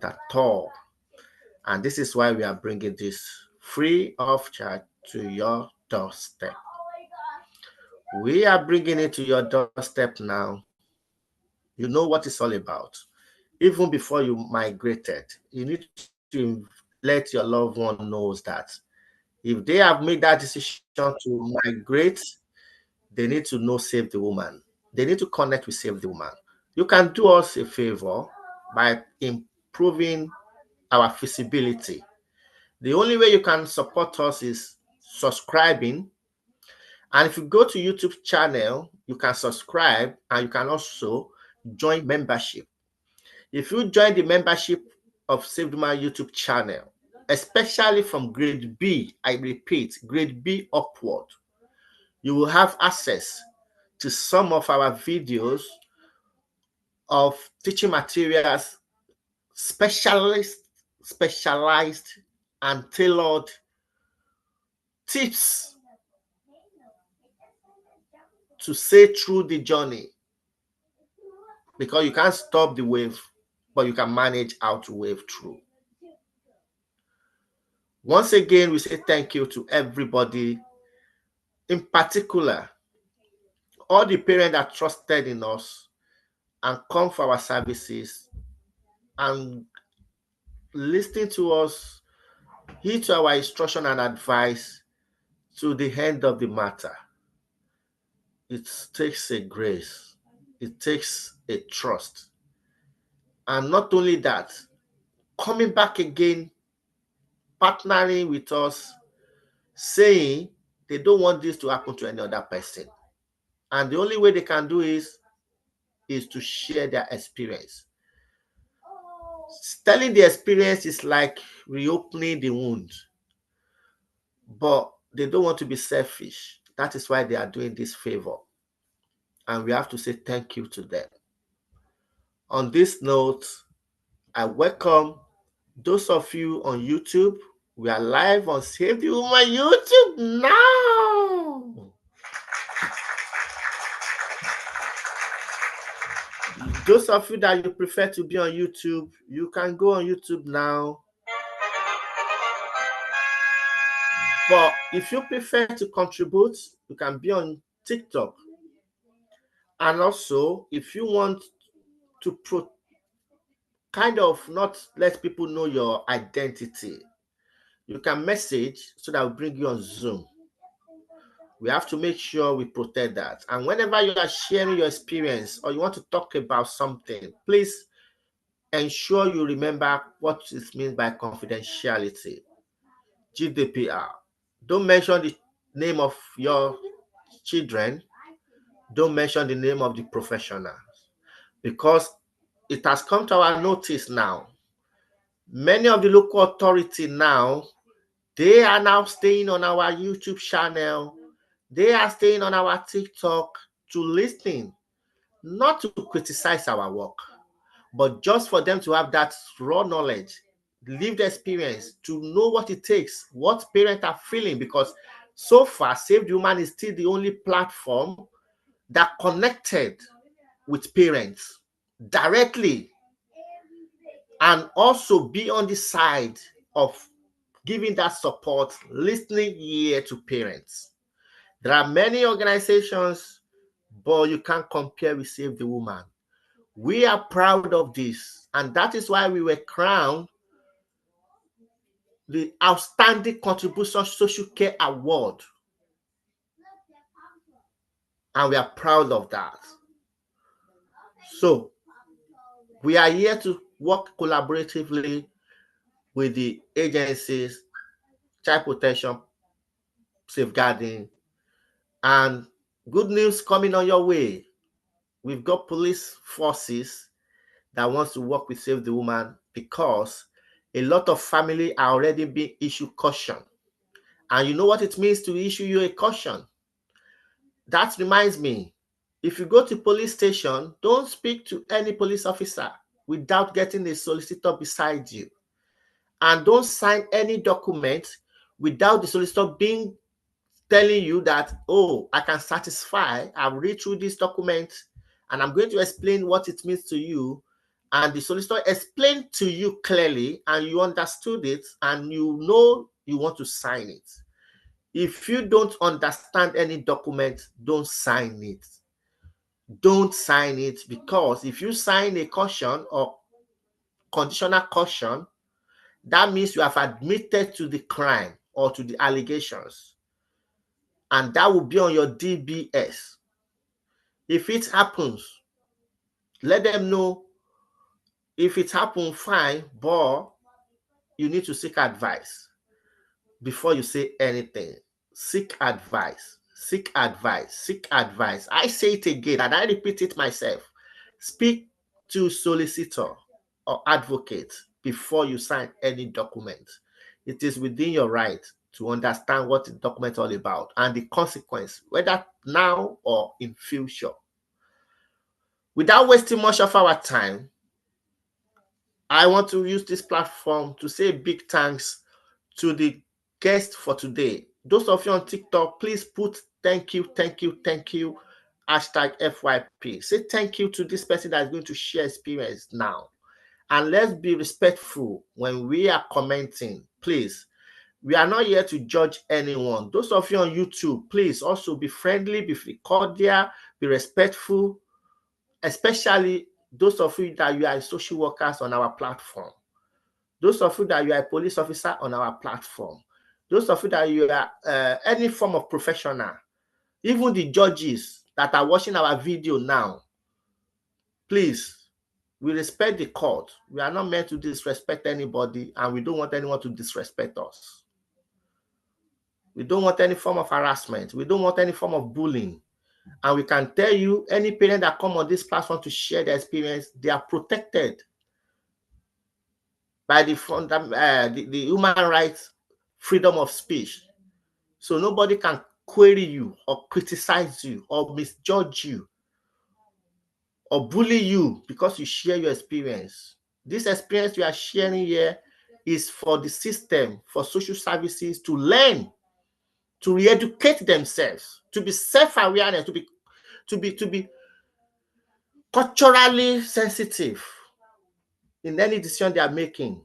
at all. And this is why we are bringing this free of charge to your doorstep. We are bringing it to your doorstep now. You know what it's all about. Even before you migrated, you need to let your loved one knows that if they have made that decision to migrate, they need to know Save the Woman. They need to connect with Save the Woman. You can do us a favor by improving our visibility. The only way you can support us is subscribing. And if you go to YouTube channel, you can subscribe and you can also join membership. If you join the membership of Save the Man YouTube channel, especially from grade B, I repeat, grade B upward, you will have access to some of our videos of teaching materials, specialized and tailored tips to say through the journey, because you can't stop the wave, but you can manage how to wave through. Once again, we say thank you to everybody, in particular, all the parents that trusted in us and come for our services and listening to us, heed to our instruction and advice to the end of the matter. It takes a grace, it takes a trust. And not only that, coming back again, partnering with us, saying they don't want this to happen to any other person. And the only way they can do is to share their experience. Telling the experience is like reopening the wound, but they don't want to be selfish. That is why they are doing this favor. And we have to say thank you to them. On this note, I welcome those of you on YouTube. We are live on Save the Woman YouTube now. Those of you that you prefer to be on YouTube, you can go on YouTube now. But if you prefer to contribute, you can be on TikTok. And also, if you want to kind of not let people know your identity, you can message so that we'll bring you on Zoom. We have to make sure we protect that. And whenever you are sharing your experience or you want to talk about something, please ensure you remember what it means by confidentiality. GDPR. Don't mention the name of your children. Don't mention the name of the professionals, because it has come to our notice now. Many of the local authority now, they are now staying on our YouTube channel. They are staying on our TikTok to listen, not to criticize our work, but just for them to have that raw knowledge, lived experience, to know what it takes, what parents are feeling, because so far, Save the Woman is still the only platform that connected with parents directly and also be on the side of giving that support, listening ear to parents. There are many organizations, but you can't compare with Save the Woman. We are proud of this, and that is why we were crowned the Outstanding Contribution Social Care Award. And we are proud of that. So, we are here to work collaboratively with the agencies, child protection, safeguarding, and good news coming on your way. We've got police forces that wants to work with Save the Woman, because a lot of family are already being issued caution. And you know what it means to issue you a caution? That reminds me, if you go to police station, don't speak to any police officer without getting a solicitor beside you. And don't sign any document without the solicitor telling you that, oh, I can satisfy, I've read through this document, and I'm going to explain what it means to you, and the solicitor explained to you clearly and you understood it and you know you want to sign it. If you don't understand any document, don't sign it. Don't sign it, because if you sign a caution or conditional caution, that means you have admitted to the crime or to the allegations, and that will be on your DBS. If it happens, let them know. If it happens, fine, but you need to seek advice before you say anything. Seek advice, seek advice, seek advice. I say it again and I repeat it myself. Speak to solicitor or advocate before you sign any document. It is within your right to understand what the document is all about and the consequence, whether now or in future. Without wasting much of our time, I want to use this platform to say big thanks to the guest for today. Those of you on TikTok, please put thank you, thank you, thank you, hashtag FYP. Say thank you to this person that is going to share experience now. And let's be respectful when we are commenting, please. We are not here to judge anyone. Those of you on YouTube, please also be friendly, be cordial, be respectful, especially those of you that you are social workers on our platform. Those of you that you are a police officer on our platform. Those of you that you are any form of professional, even the judges that are watching our video now, please, we respect the court. We are not meant to disrespect anybody, and we don't want anyone to disrespect us. We don't want any form of harassment. We don't want any form of bullying. And we can tell you, any parent that come on this platform to share their experience, they are protected by the human rights, freedom of speech. So nobody can query you or criticize you or misjudge you or bully you because you share your experience. This experience you are sharing here is for the system, for social services to learn, to re-educate themselves, to be self-awareness, to be culturally sensitive in any decision they are making.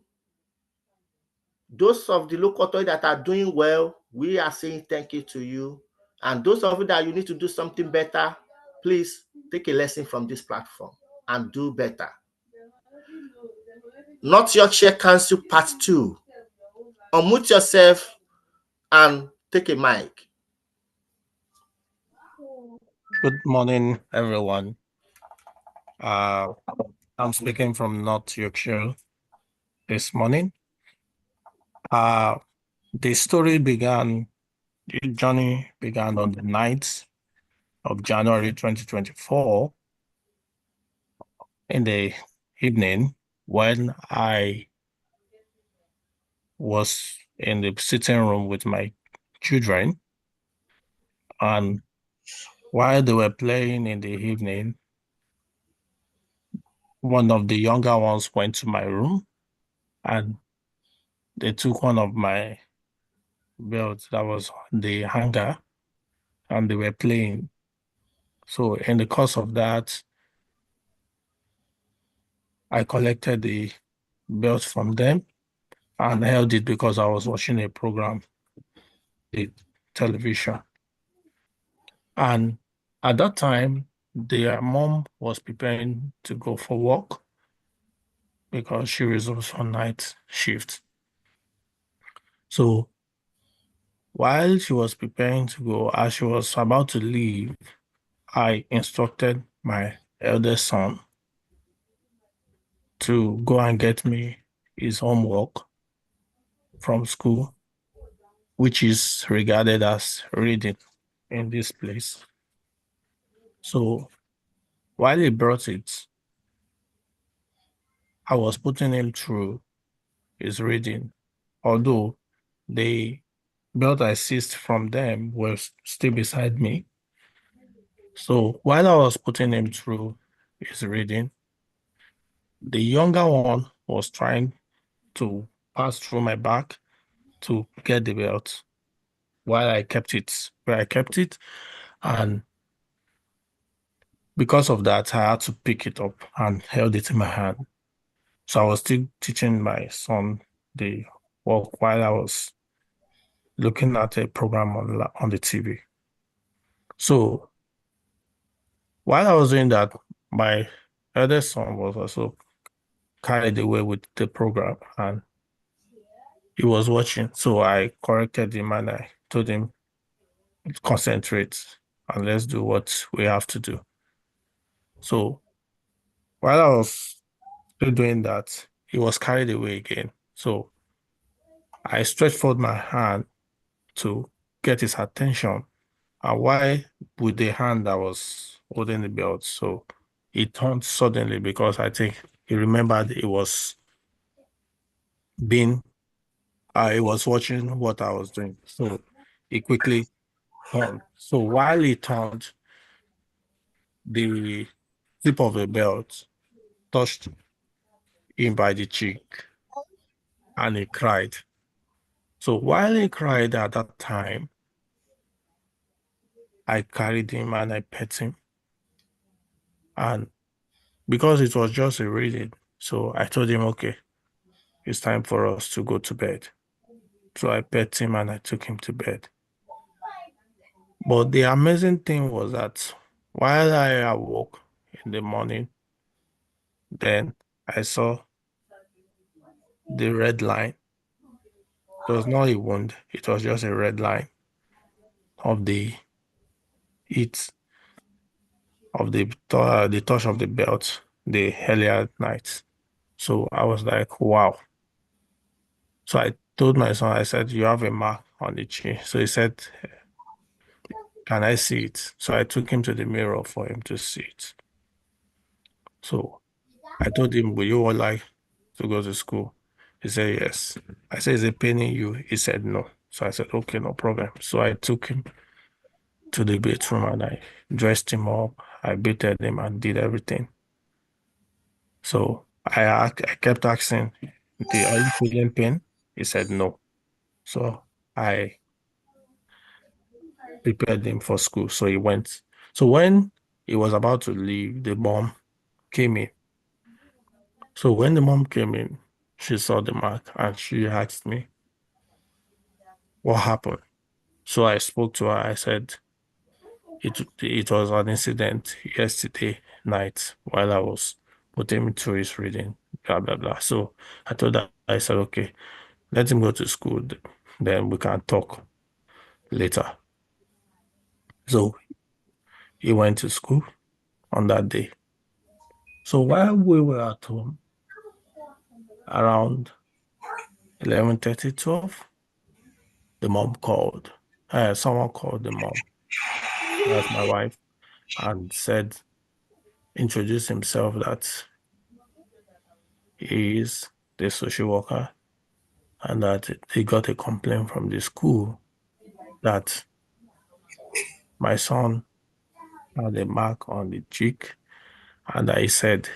Those of the local authority that are doing well, we are saying thank you to you. And those of you that you need to do something better, please take a lesson from this platform and do better. Not Yorkshire Council Part 2. Unmute yourself and take a mic. Good morning, everyone. I'm speaking from North Yorkshire this morning. The journey began on the 9th of January 2024 in the evening when I was in the sitting room with my children. And while they were playing in the evening, one of the younger ones went to my room and they took one of my belts that was on the hanger and they were playing. So in the course of that, I collected the belt from them and held it because I was watching a program, the television. And at that time, their mom was preparing to go for work because she resumes on night shift. So while she was preparing to go, as she was about to leave, I instructed my eldest son to go and get me his homework from school, which is regarded as reading in this place. So while he brought it, I was putting him through his reading, although the belt I seized from them was still beside me. So while I was putting him through his reading, the younger one was trying to pass through my back to get the belt while I kept it where I kept it. And because of that, I had to pick it up and held it in my hand. So I was still teaching my son the work while I was looking at a program on the TV. So while I was doing that, my eldest son was also carried away with the program and he was watching. So I corrected him and I told him, concentrate and let's do what we have to do. So while I was still doing that, he was carried away again. So I stretched forth my hand to get his attention. And why with the hand that was holding the belt? So he turned suddenly because I think he remembered being he was watching what I was doing. So he quickly turned. So while he turned, the tip of the belt touched him by the cheek and he cried. So while he cried at that time, I carried him and I pet him. And because it was just a reading, so I told him, okay, it's time for us to go to bed. So I pet him and I took him to bed. But the amazing thing was that while I awoke in the morning, then I saw the red line. It was not a wound, it was just a red line of the heat the touch of the belt the earlier night. So I was like, wow. So I told my son, I said, you have a mark on the chin. So he said, can I see it? So I took him to the mirror for him to see it. So I told him, would you all like to go to school? He said, yes. I said, is it paining you? He said, no. So I said, okay, no problem. So I took him to the bedroom and I dressed him up. I bathed him and did everything. So I kept asking, are you feeling pain? He said, no. So I prepared him for school. So he went. So when he was about to leave, the mom came in. So when the mom came in, she saw the mark and she asked me, what happened? So I spoke to her. I said, it was an incident yesterday night while I was putting him through his reading, blah, blah, blah. So I told her, I said, okay, let him go to school, then we can talk later. So he went to school on that day. So while we were at home, around 11:30, 12, the mom called. Someone called the mom, that's my wife, and said, introduced himself that he is the social worker and that they got a complaint from the school that my son had a mark on the cheek and I said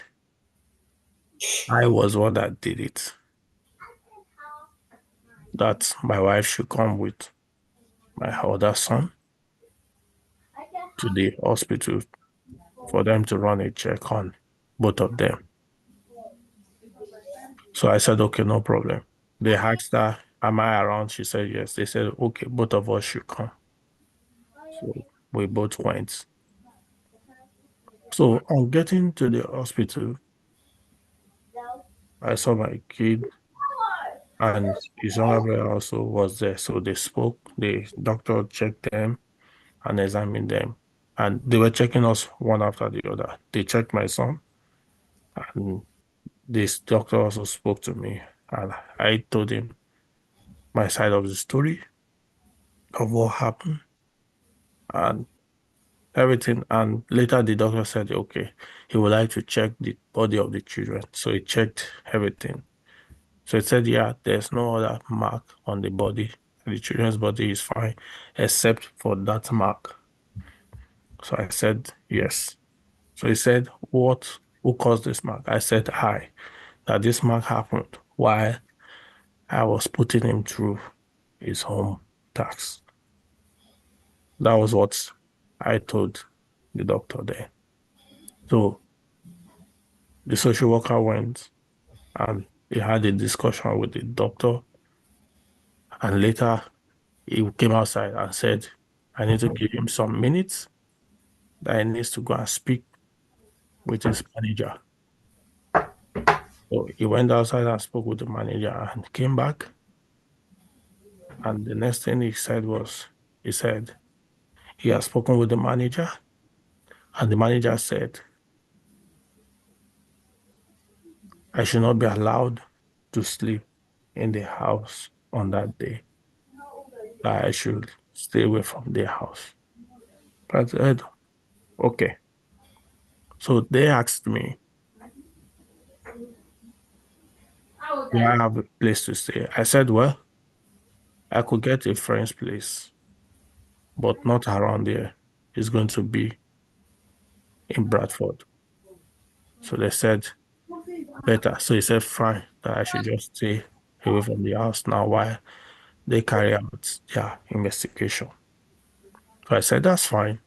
I was one that did it, that my wife should come with my other son to the hospital for them to run a check on both of them. So I said, okay, no problem. They asked her, am I around? She said, yes. They said, okay, both of us should come. So we both went. So on getting to the hospital, I saw my kid and his younger brother also was there. So they spoke, the doctor checked them and examined them. And they were checking us one after the other. They checked my son and this doctor also spoke to me and I told him my side of the story of what happened and everything. And later the doctor said, okay, he would like to check the body of the children. So he checked everything. So he said, yeah, there's no other mark on the body. The children's body is fine, except for that mark. So I said, yes. So he said, who caused this mark? I said, that this mark happened while I was putting him through his home tax. That was what I told the doctor there. So the social worker went and he had a discussion with the doctor. And later he came outside and said, I need to give him some minutes that he needs to go and speak with his manager. So he went outside and spoke with the manager and came back. And the next thing he said was, he said he has spoken with the manager, and the manager said I should not be allowed to sleep in the house on that day, that I should stay away from the house. I said, okay. So they asked me, do I have a place to stay? I said, well, I could get a friend's place, but not around here. It's going to be in Bradford. So they said, better. So he said, fine, that I should just stay away from the house now while they carry out their investigation. So I said, that's fine.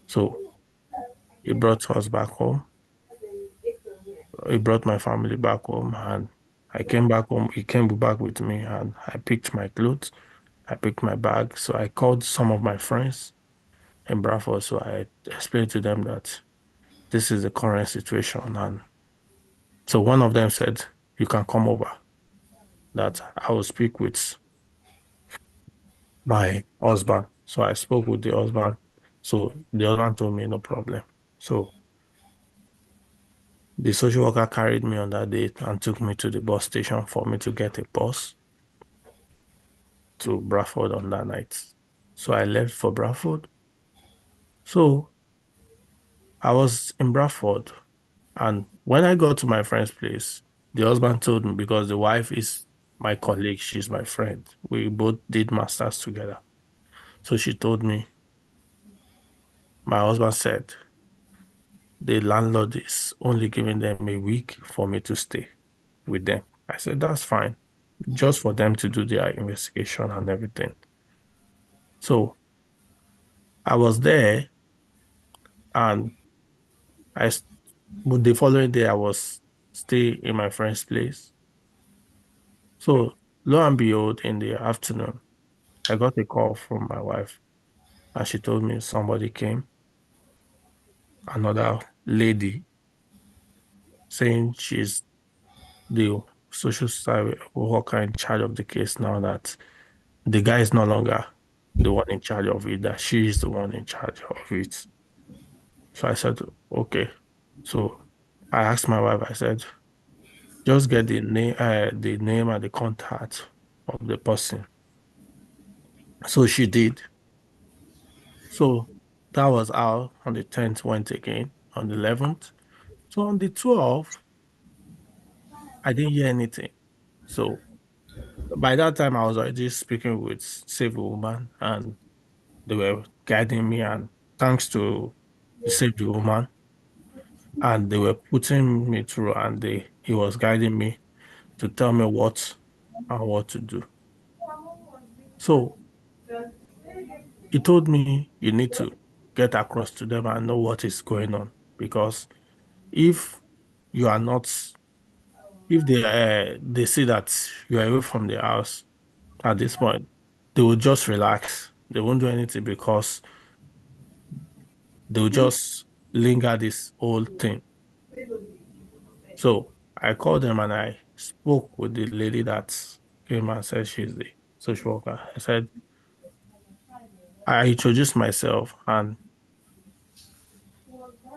So he brought us back home. He brought my family back home, and I came back home. He came back with me, and I picked my clothes. I picked my bag. So I called some of my friends in Bradford. So I explained to them that this is the current situation. And so one of them said, you can come over, that I will speak with my husband. So I spoke with the husband. So the husband told me, no problem. So the social worker carried me on that date and took me to the bus station for me to get a bus to Bradford on that night. So I left for Bradford. So I was in Bradford, and when I got to my friend's place, the husband told me, because the wife is my colleague, she's my friend. We both did masters together. So she told me, my husband said, the landlord is only giving them a week for me to stay with them. I said, that's fine, just for them to do their investigation and everything. So I was there, and I but the following day I was stay in my friend's place. So lo and behold, in the afternoon, I got a call from my wife, and she told me somebody came, another lady, saying she's the social science worker in charge of the case now, that the guy is no longer the one in charge of it, that she is the one in charge of it. So I said, okay. So I asked my wife, I said, just get the name and the contact of the person. So she did. So that was how on the 10th went again, on the 11th. So on the 12th, I didn't hear anything. So by that time, I was already speaking with Save the Woman, and they were guiding me. And thanks to the Save the Woman, and they were putting me through, and he was guiding me to tell me what and what to do. So he told me you need to get across to them and know what is going on, because if you are not, if they see that you are away from the house at this point, they will just relax. They won't do anything, because they will just linger this whole thing. So I called them and I spoke with the lady that came and said she's the social worker. I said, I introduced myself, and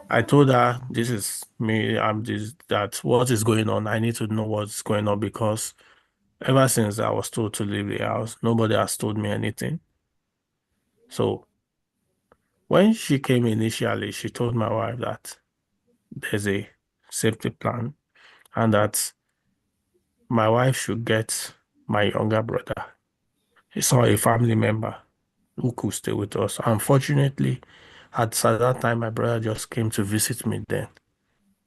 I told her this is me, I'm this, that what is going on. I need to know what's going on, because ever since I was told to leave the house, nobody has told me anything. So when she came initially, she told my wife that there's a safety plan, and that my wife should get my younger brother. He saw a family member who could stay with us. Unfortunately, at that time, my brother just came to visit me then.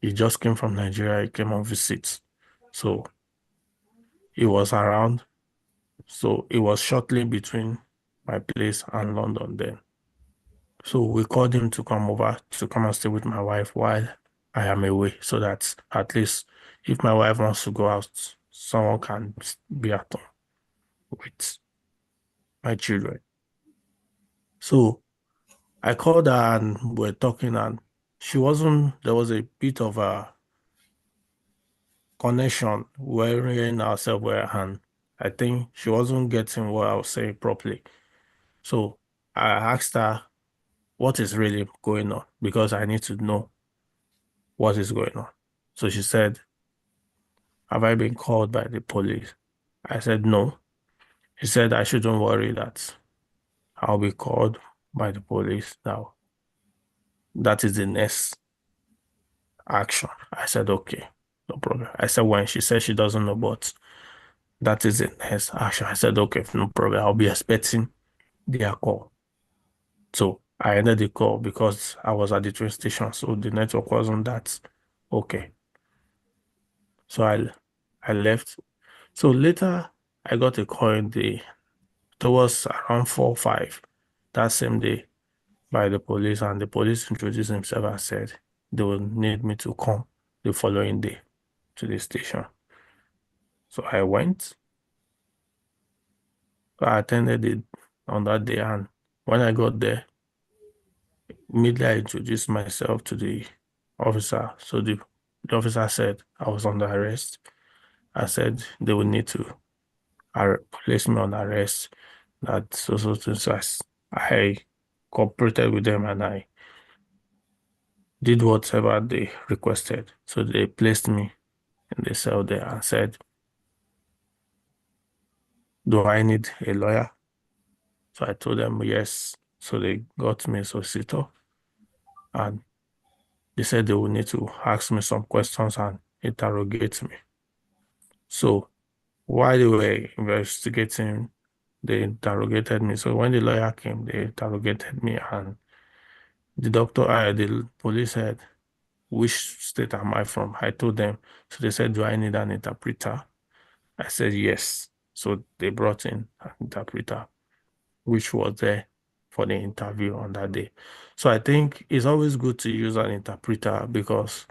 He just came from Nigeria, he came on visit. So he was around. So it was shortly between my place and London then. So we called him to come over to come and stay with my wife while I am away so that at least if my wife wants to go out, someone can be at home with my children. So I called her and we're talking, and there was a bit of a connection wherein ourselves were, and I think she wasn't getting what I was saying properly. So I asked her what is really going on because I need to know what is going on. So she said, have I been called by the police? I said, no. She said, I shouldn't worry that I'll be called by the police now. That is the next action. I said, okay, no problem. I said, when she said she doesn't know, but that is the next action. I said, okay, no problem. I'll be expecting their call. So I ended the call because I was at the train station, so the network wasn't that okay. So I left. So later I got a call towards around 4 5 that same day by the police, and the police introduced himself and said they will need me to come the following day to the station. So I went, I attended it on that day, and when I got there, immediately I introduced myself to the officer. So the officer said I was under arrest. I said they would need to place me on arrest. That so I cooperated with them and I did whatever they requested. So they placed me in the cell there and said, do I need a lawyer? So I told them yes. So they got me a solicitor and they said they would need to ask me some questions and interrogate me. So while they were investigating, they interrogated me. So when the lawyer came, they interrogated me, and the police said, which state am I from? I told them. So they said, do I need an interpreter? I said, yes. So they brought in an interpreter, which was there for the interview on that day. So I think it's always good to use an interpreter because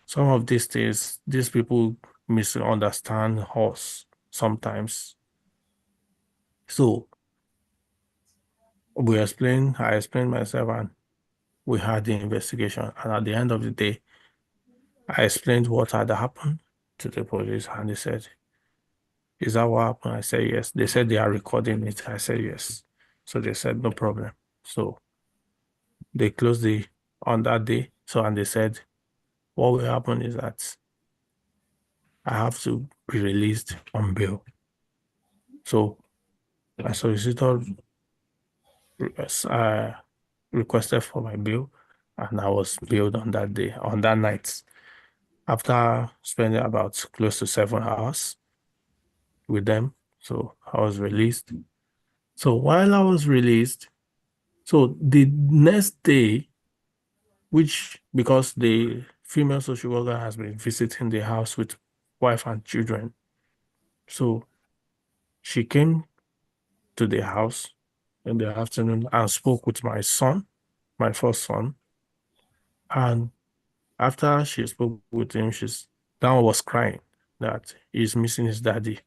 some of these things, these people misunderstand us sometimes. So I explained myself, and we had the investigation. And at the end of the day, I explained what had happened to the police, and they said, is that what happened? I said, yes. They said they are recording it. I said, yes. So they said, no problem. So they closed on that day. So, and they said, what will happen is that I have to be released on bail. So my solicitor uh, requested for my bail, and I was bailed on that day, on that night. After spending about close to 7 hours with them, so I was released. So while I was released, so the next day, which because the female social worker has been visiting the house with wife and children, so she came to the house in the afternoon and spoke with my son, my first son, and after she spoke with him, that one was crying that he's missing his daddy,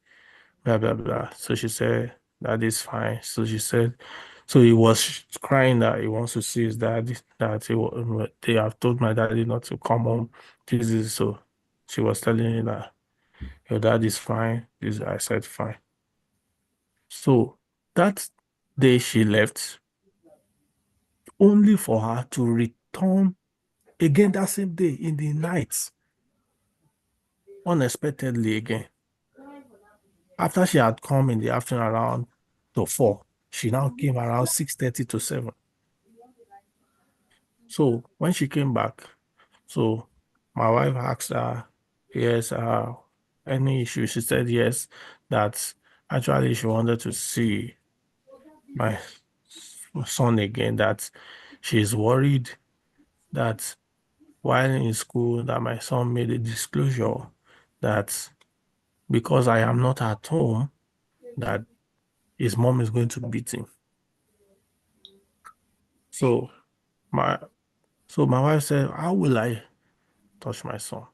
blah blah blah. So she said that is fine. So she said, so he was crying that he wants to see his daddy, that they have told my daddy not to come home. This is so. She was telling him that your dad is fine. I said fine. So that day she left, only for her to return again that same day in the night, unexpectedly again. After she had come in the afternoon around to 4, she now came around 6:30 to 7. So when she came back, so my wife asked her, yes, any issue? She said yes, that actually she wanted to see my son again, that she's worried that while in school that my son made a disclosure that because I am not at home, that his mom is going to beat him. So my so my wife said, how will I touch my son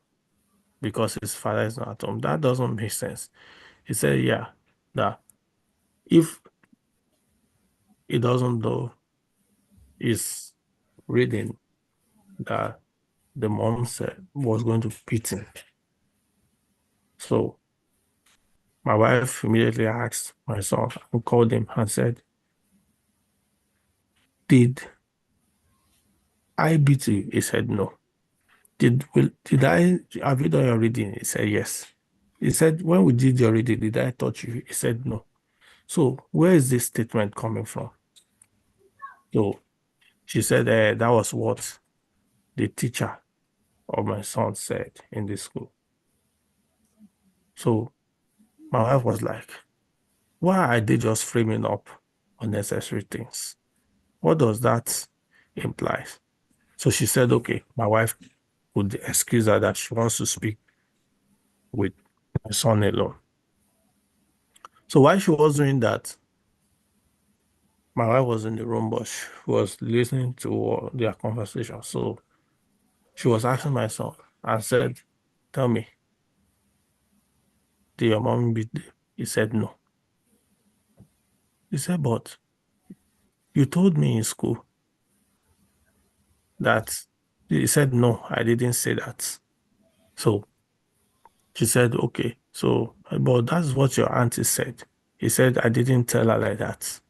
because his father is not at home. That doesn't make sense. He said, yeah, that if he doesn't do his reading, that the mom said was going to beat him. So my wife immediately asked my son and called him and said, did I beat you? He said, no. Did I have you done your reading? He said, yes. He said, when we did your reading, did I touch you? He said, no. So where is this statement coming from? So she said that was what the teacher of my son said in the school. So my wife was like, why are they just framing up unnecessary things? What does that imply? So she said, okay, my wife would excuse her that she wants to speak with my son alone. So while she was doing that, my wife was in the room, but she was listening to their conversation. So she was asking my son and said, tell me, did your mom beat you? He said, no. He said, but you told me in school that he said, no, I didn't say that. So she said, okay, so, but that's what your auntie said. He said, I didn't tell her like that.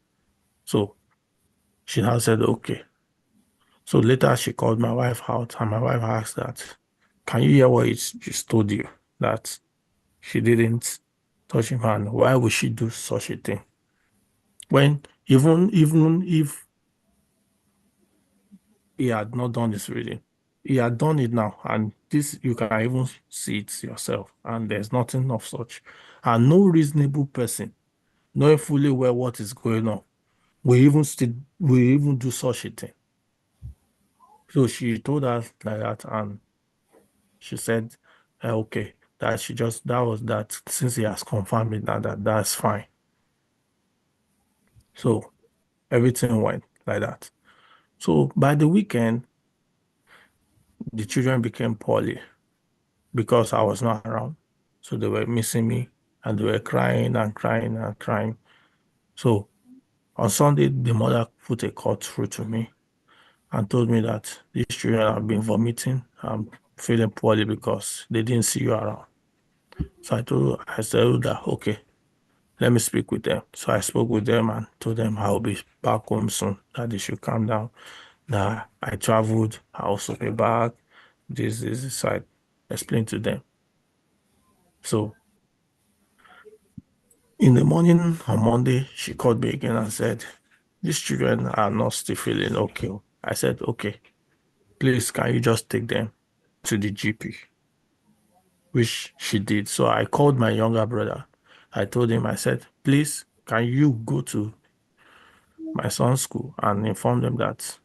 So she now said, okay. So later she called my wife out and my wife asked that, can you hear what he just told you? That she didn't touch him and why would she do such a thing? When even if he had not done his reading, he had done it now, and this you can even see it yourself, and there's nothing of such. And no reasonable person, knowing fully well what is going on, will even do such a thing. So she told us like that, and she said, okay, that she just that was that since he has confirmed it now that that's fine. So everything went like that. So by the weekend, the children became poorly because I was not around. So they were missing me and they were crying and crying and crying. So on Sunday, the mother put a call through to me and told me that these children have been vomiting and feeling poorly because they didn't see you around. So I said that, okay, let me speak with them. So I spoke with them and told them I'll be back home soon, that they should calm down, that I traveled, I also be back. This. So I explained to them. So in the morning on Monday, she called me again and said, these children are not still feeling okay. I said, okay, please, can you just take them to the GP? Which she did. So I called my younger brother. I told him, I said, please, can you go to my son's school and inform them that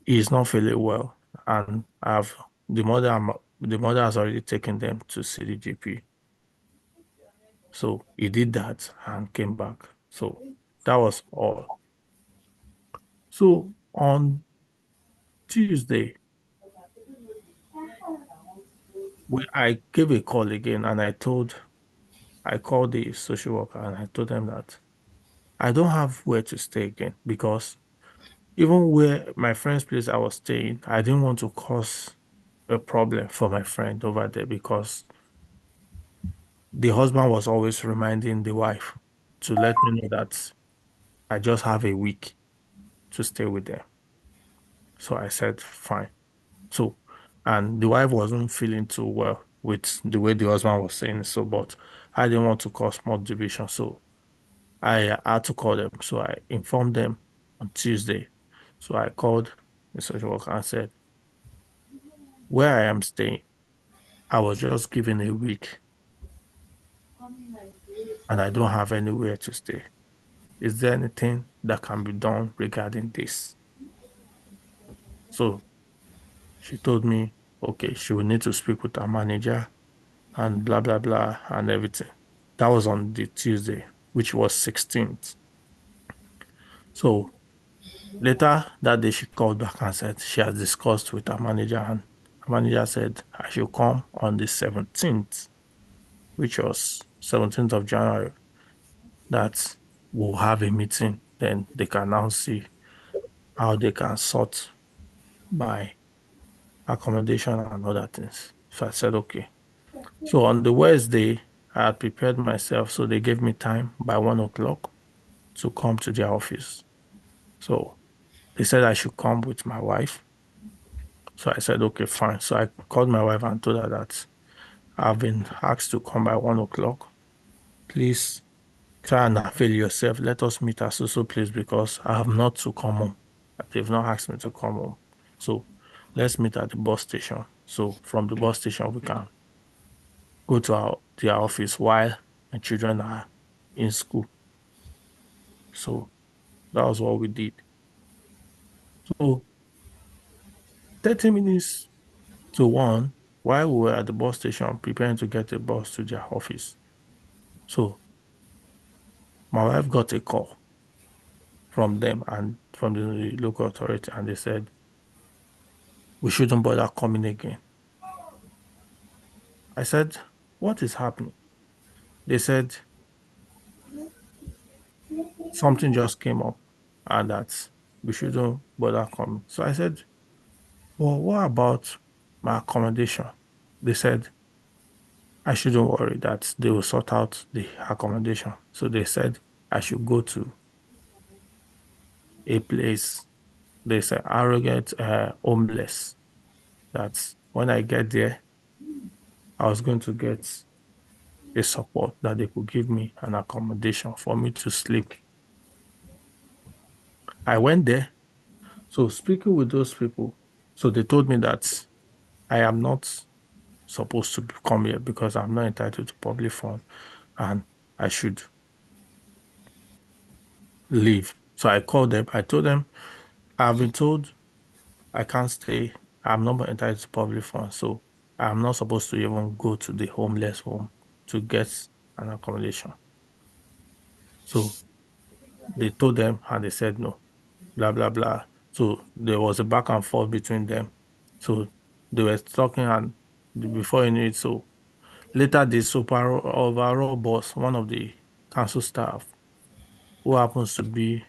he is not feeling well, and I've the mother has already taken them to see the GP. So he did that and came back. So that was all. So on Tuesday, I gave a call again and I called the social worker and I told them that I don't have where to stay again because even where my friend's place I was staying, I didn't want to cause a problem for my friend over there because the husband was always reminding the wife to let me know that I just have a week to stay with them. So I said, fine. So, and the wife wasn't feeling too well with the way the husband was saying so, but I didn't want to cause more division. So I had to call them. So I informed them on Tuesday. So I called the social worker and said, where I am staying, I was just given a week and I don't have anywhere to stay. Is there anything that can be done regarding this? So she told me, okay, she will need to speak with her manager and blah, blah, blah, and everything. That was on the Tuesday, which was 16th. So later that day, she called back and said she has discussed with her manager and My manager said I should come on the 17th, which was 17th of January, that we'll have a meeting. Then they can now see how they can sort my accommodation and other things. So I said, okay. So on the Wednesday, I had prepared myself. So they gave me time by 1 o'clock to come to their office. So they said I should come with my wife. So I said, okay, fine. So I called my wife and told her that I've been asked to come by 1 o'clock. Please try and avail yourself. Let us meet at so place because I have not to come home. They've not asked me to come home. So let's meet at the bus station. So from the bus station, we can go to their office while my children are in school. So that was what we did. So 30 minutes to one, while we were at the bus station preparing to get a bus to their office. So my wife got a call from them and from the local authority, and they said we shouldn't bother coming again. I said, what is happening? They said something just came up and that we shouldn't bother coming. So I said, well, what about my accommodation? They said I shouldn't worry that they will sort out the accommodation. So they said I should go to a place. They said arrogant, homeless. That when I get there, I was going to get a support that they could give me an accommodation for me to sleep. I went there. So speaking with those people, so they told me that I am not supposed to come here because I'm not entitled to public fund and I should leave. So I called them. I told them I've been told I can't stay. I'm not entitled to public fund, so I'm not supposed to even go to the homeless home to get an accommodation. So they told them and they said no, blah blah blah. So there was a back and forth between them. So they were talking and before you knew it, so later the super overall boss, one of the council staff, who happens to be,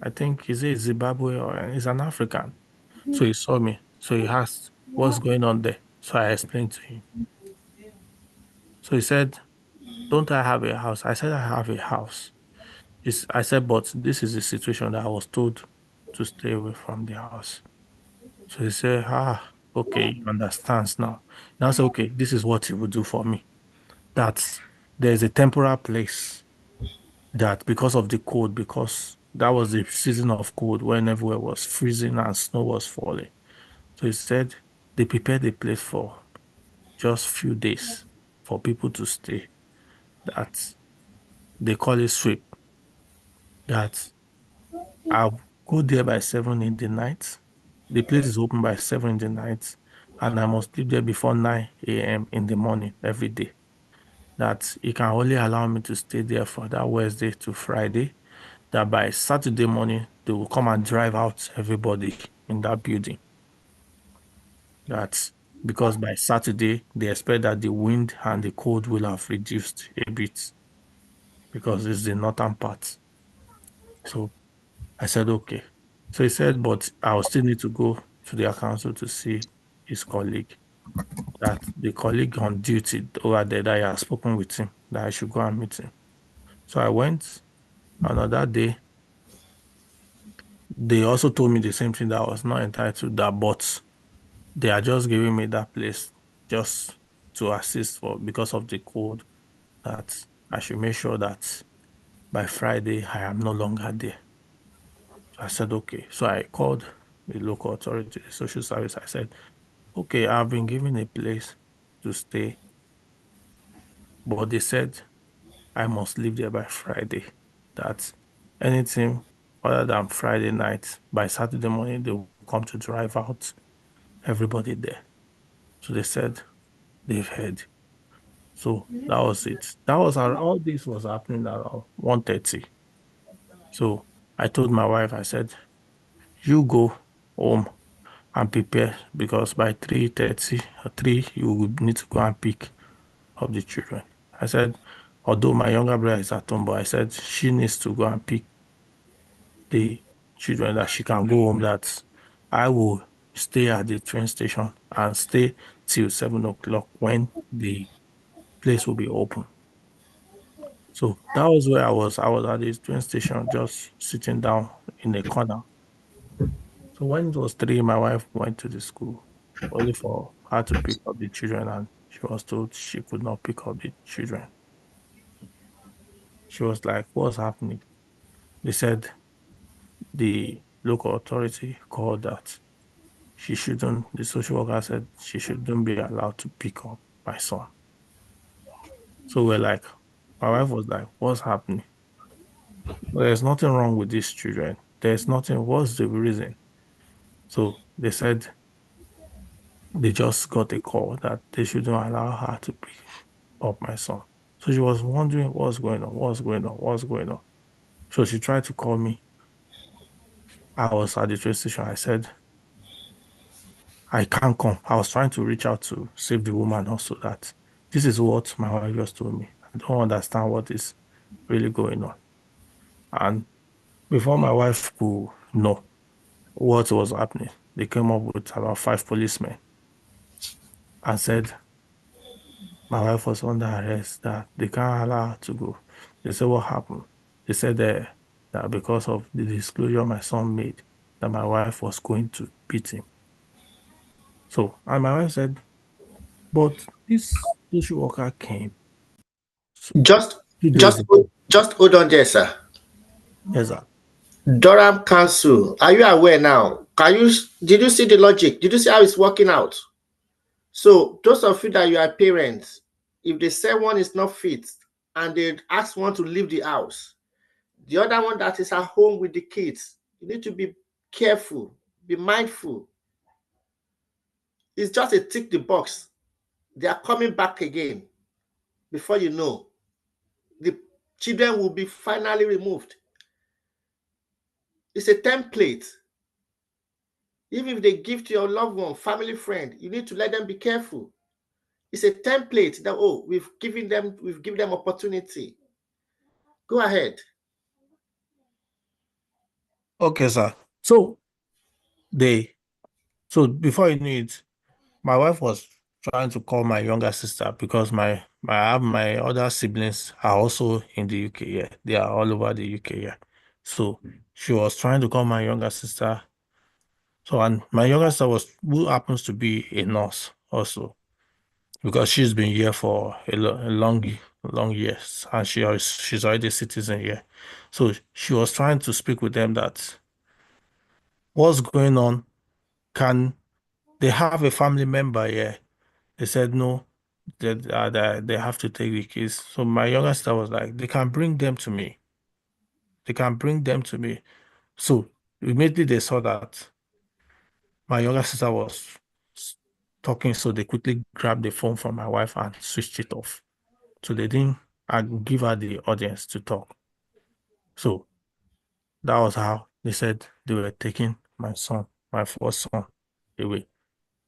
I think he's a Zimbabwe or he's an African. So he saw me. So he asked, what's going on there? So I explained to him. So he said, don't I have a house? I said, I have a house. I said, but this is the situation that I was told to stay away from the house. So he said, okay, he understands now. Now I said, okay, this is what he would do for me. That there's a temporary place that because of the cold, because that was the season of cold when everywhere was freezing and snow was falling. So he said they prepared a place for just few days for people to stay. That they call it sweep. That I'll go there by 7 in the night. The place is open by 7 in the night, and I must leave there before 9 a.m. in the morning every day. That he can only allow me to stay there for that Wednesday to Friday. That by Saturday morning they will come and drive out everybody in that building. That because by Saturday they expect that the wind and the cold will have reduced a bit because it's the northern part. So I said, okay. So he said, but I'll still need to go to their council to see his colleague. That the colleague on duty over there that I had spoken with him, that I should go and meet him. So I went another day. They also told me the same thing that I was not entitled to that, but they are just giving me that place just to assist for because of the code that I should make sure that by Friday I am no longer there. So I said, okay. So I called the local authority, the social service. I said, okay, I've been given a place to stay, but they said I must leave there by Friday. That anything other than Friday night, by Saturday morning, they will come to drive out everybody there. So they said they've heard. So that was it. That was all this was happening around 1:30. So I told my wife, I said, you go home. and prepare because by 3:30 or 3, you will need to go and pick up the children. I said, although my younger brother is at home, but I said she needs to go and pick the children that she can go home, that I will stay at the train station and stay till 7 o'clock when the place will be open. So that was where I was. I was at the train station just sitting down in a corner. So when it was 3, my wife went to the school only for her to pick up the children, and she was told she could not pick up the children. She was like, what's happening? They said the local authority called that the social worker said she shouldn't be allowed to pick up my son. So we're like, my wife was like, what's happening? There's nothing wrong with these children. There's nothing, what's the reason? So they said they just got a call that they shouldn't allow her to pick up my son. So she was wondering what's going on, what's going on, what's going on. So she tried to call me. I was at the train station. I said, I can't come. I was trying to reach out to save the woman also, that this is what my wife just told me. I don't understand what is really going on. And before my wife could know what was happening, they came up with about 5 policemen and said my wife was under arrest, that they can't allow her to go. They said, what happened? They said that because of the disclosure my son made, that my wife was going to beat him. So, and my wife said, but this social worker came Just, 2 days just, ago. just hold on there, sir. Yes, sir. Durham Council. Are you aware now? Did you see the logic? Did you see how it's working out? So those of you that you are parents, if they say one is not fit and they ask one to leave the house, the other one that is at home with the kids, you need to be careful, be mindful. It's just a tick the box. They are coming back again. Before you know, the children will be finally removed. It's a template. Even if they give to your loved one, family friend, you need to let them be careful. It's a template that, oh, we've given them opportunity. Go ahead. Okay, sir. So they, so before you knew it, my wife was trying to call my younger sister because my other siblings are also in the UK. Yeah, they are all over the UK. Yeah, so she was trying to call my younger sister. So, and my younger sister who happens to be a nurse also, because she's been here for a long years, and she's already a citizen here. So she was trying to speak with them that what's going on? Can they have a family member here? They said no, that they have to take the kids. So my younger sister was like, they can bring them to me. They can bring them to me. So immediately they saw that my younger sister was talking, so they quickly grabbed the phone from my wife and switched it off. So they didn't give her the audience to talk. So that was how they said they were taking my son, my first son, away.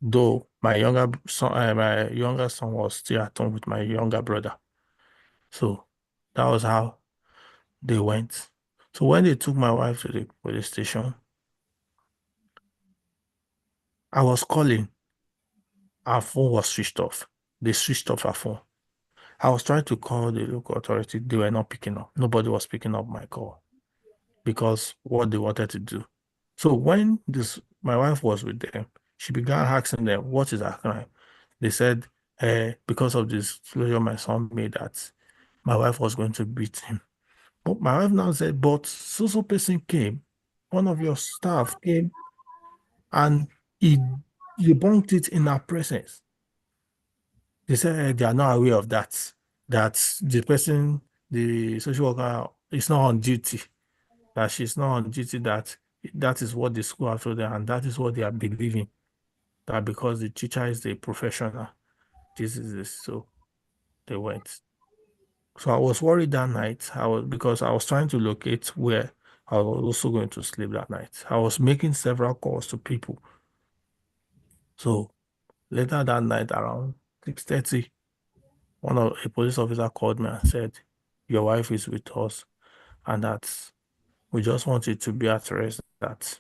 Though my younger son was still at home with my younger brother. So that was how they went. So when they took my wife to the police station, I was calling. Our phone was switched off. They switched off our phone. I was trying to call the local authority. They were not picking up. Nobody was picking up my call because what they wanted to do. So when my wife was with them, she began asking them, what is our crime? They said, because of this disclosure my son made, that my wife was going to beat him. But my wife now said, but so person came, one of your staff came and he debunked it in our presence. They said they are not aware of that, that the social worker is not on duty, that she's not on duty, that is what the school have told them, and that is what they are believing, that because the teacher is the professional, this is this. So they went. So I was worried that night. Because I was trying to locate where I was also going to sleep that night. I was making several calls to people So later that night around 6:30, one of a police officer called me and said, "Your wife is with us, and that we just want you to be at rest, that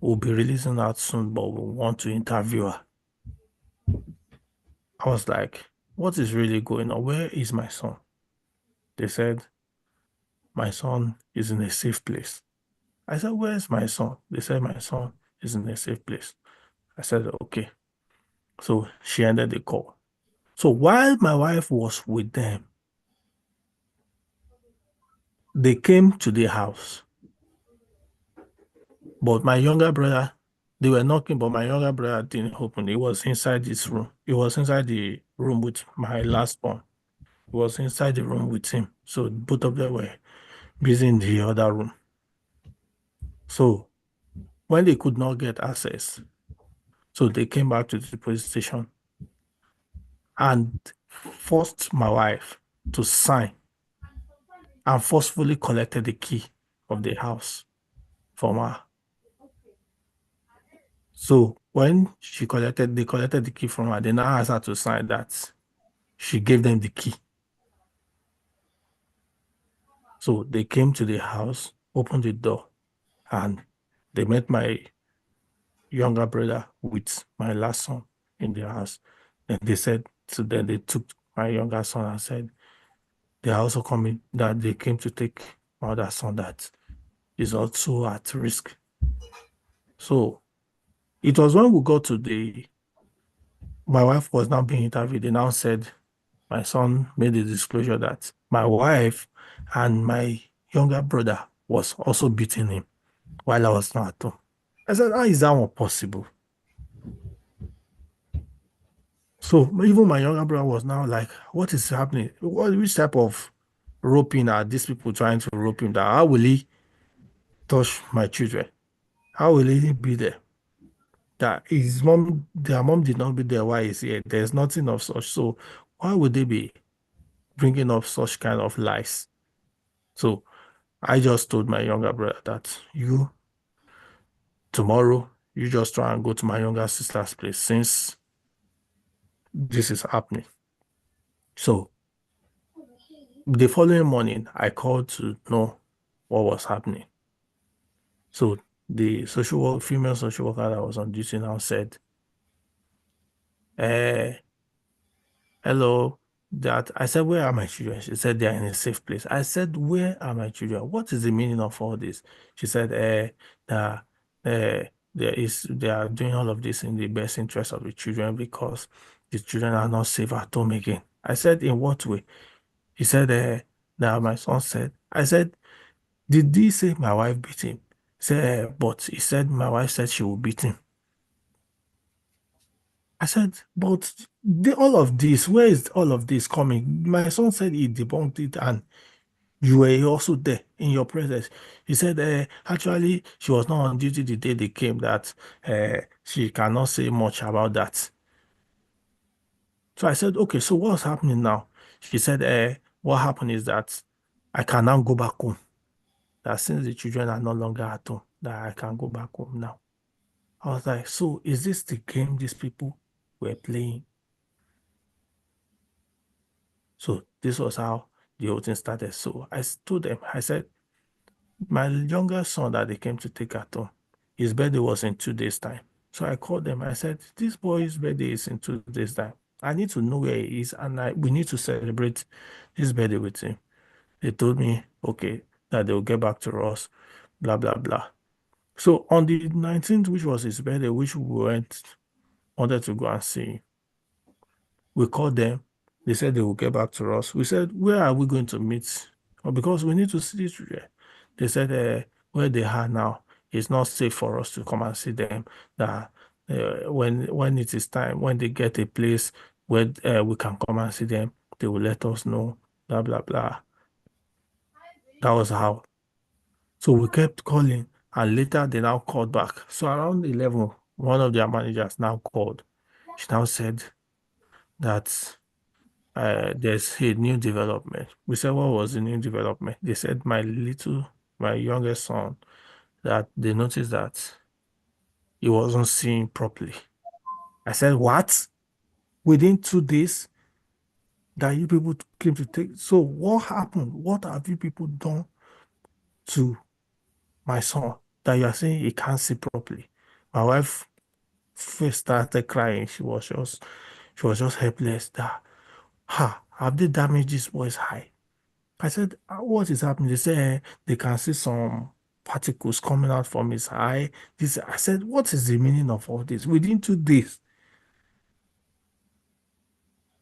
we'll be releasing her soon, but we want to interview her." I was like, what is really going on? Where is my son? They said, my son is in a safe place. I said, where's my son? They said, my son is in a safe place. I said, okay. So she ended the call. So while my wife was with them, they came to the house. But my younger brother, they were knocking, but my younger brother didn't open. He was inside this room. He was inside the room with my last born. He was inside the room with him. So both of them were busy in the other room. So when they could not get access, so they came back to the police station and forced my wife to sign and forcefully collected the key of the house from her. So when they collected the key from her, they now asked her to sign that she gave them the key. So they came to the house, opened the door, and they met my younger brother with my last son in the house. And they said, so then they took my younger son and said, they are also coming, that they came to take my other son that is also at risk. So it was when we got to my wife was now being interviewed. They now said, my son made the disclosure that my wife and my younger brother was also beating him while I was not at home. I said, how is that one possible? So even my younger brother was now like, what is happening? Which type of roping are these people trying to rope him down? How will he touch my children? How will he be there? That their mom did not be there while he's here. There's nothing of such. So why would they be bringing up such kind of lies? So I just told my younger brother that tomorrow, you just try and go to my younger sister's place since this is happening. So the following morning, I called to know what was happening. So the female social worker that was on duty now said, hello, that I said, where are my children? She said, they are in a safe place. I said, where are my children? What is the meaning of all this? She said, uh, they are doing all of this in the best interest of the children because the children are not safe at home again. I said, in what way? He said, that my son said, I said, did he say my wife beat him? He said, but he said my wife said she will beat him. I said, but all of this, where is all of this coming? My son said he debunked it and you were also there in your presence. He said, actually, she was not on duty the day they came, that she cannot say much about that. So I said, okay, so what's happening now? She said, what happened is that I can now go back home. That since the children are no longer at home, that I can go back home now. I was like, so is this the game these people were playing? So this was how the whole thing started. So I told them, I said, my younger son that they came to take at home, his birthday was in 2 days' time. So I called them. I said, this boy's birthday is in 2 days' time. I need to know where he is, and we need to celebrate his birthday with him. They told me, okay, that they'll get back to us, blah, blah, blah. So on the 19th, which was his birthday, which wanted to go and see, we called them. They said they will get back to us. We said, where are we going to meet? Well, because we need to see the children. They said, where they are now, it's not safe for us to come and see them. That when it is time, when they get a place where we can come and see them, they will let us know, blah, blah, blah. That was how. So we kept calling, and later they now called back. So around 11, one of their managers now called. She now said that there's a new development. We said, what was the new development? They said, my youngest son, that they noticed that he wasn't seeing properly. I said, what? Within 2 days that you people came to take. So what happened? What have you people done to my son that you are saying he can't see properly? My wife first started crying. She was just helpless that, have they damaged this boy's eye? I said, what is happening? They said, they can see some particles coming out from his eye. I said, what is the meaning of all this? Within 2 days.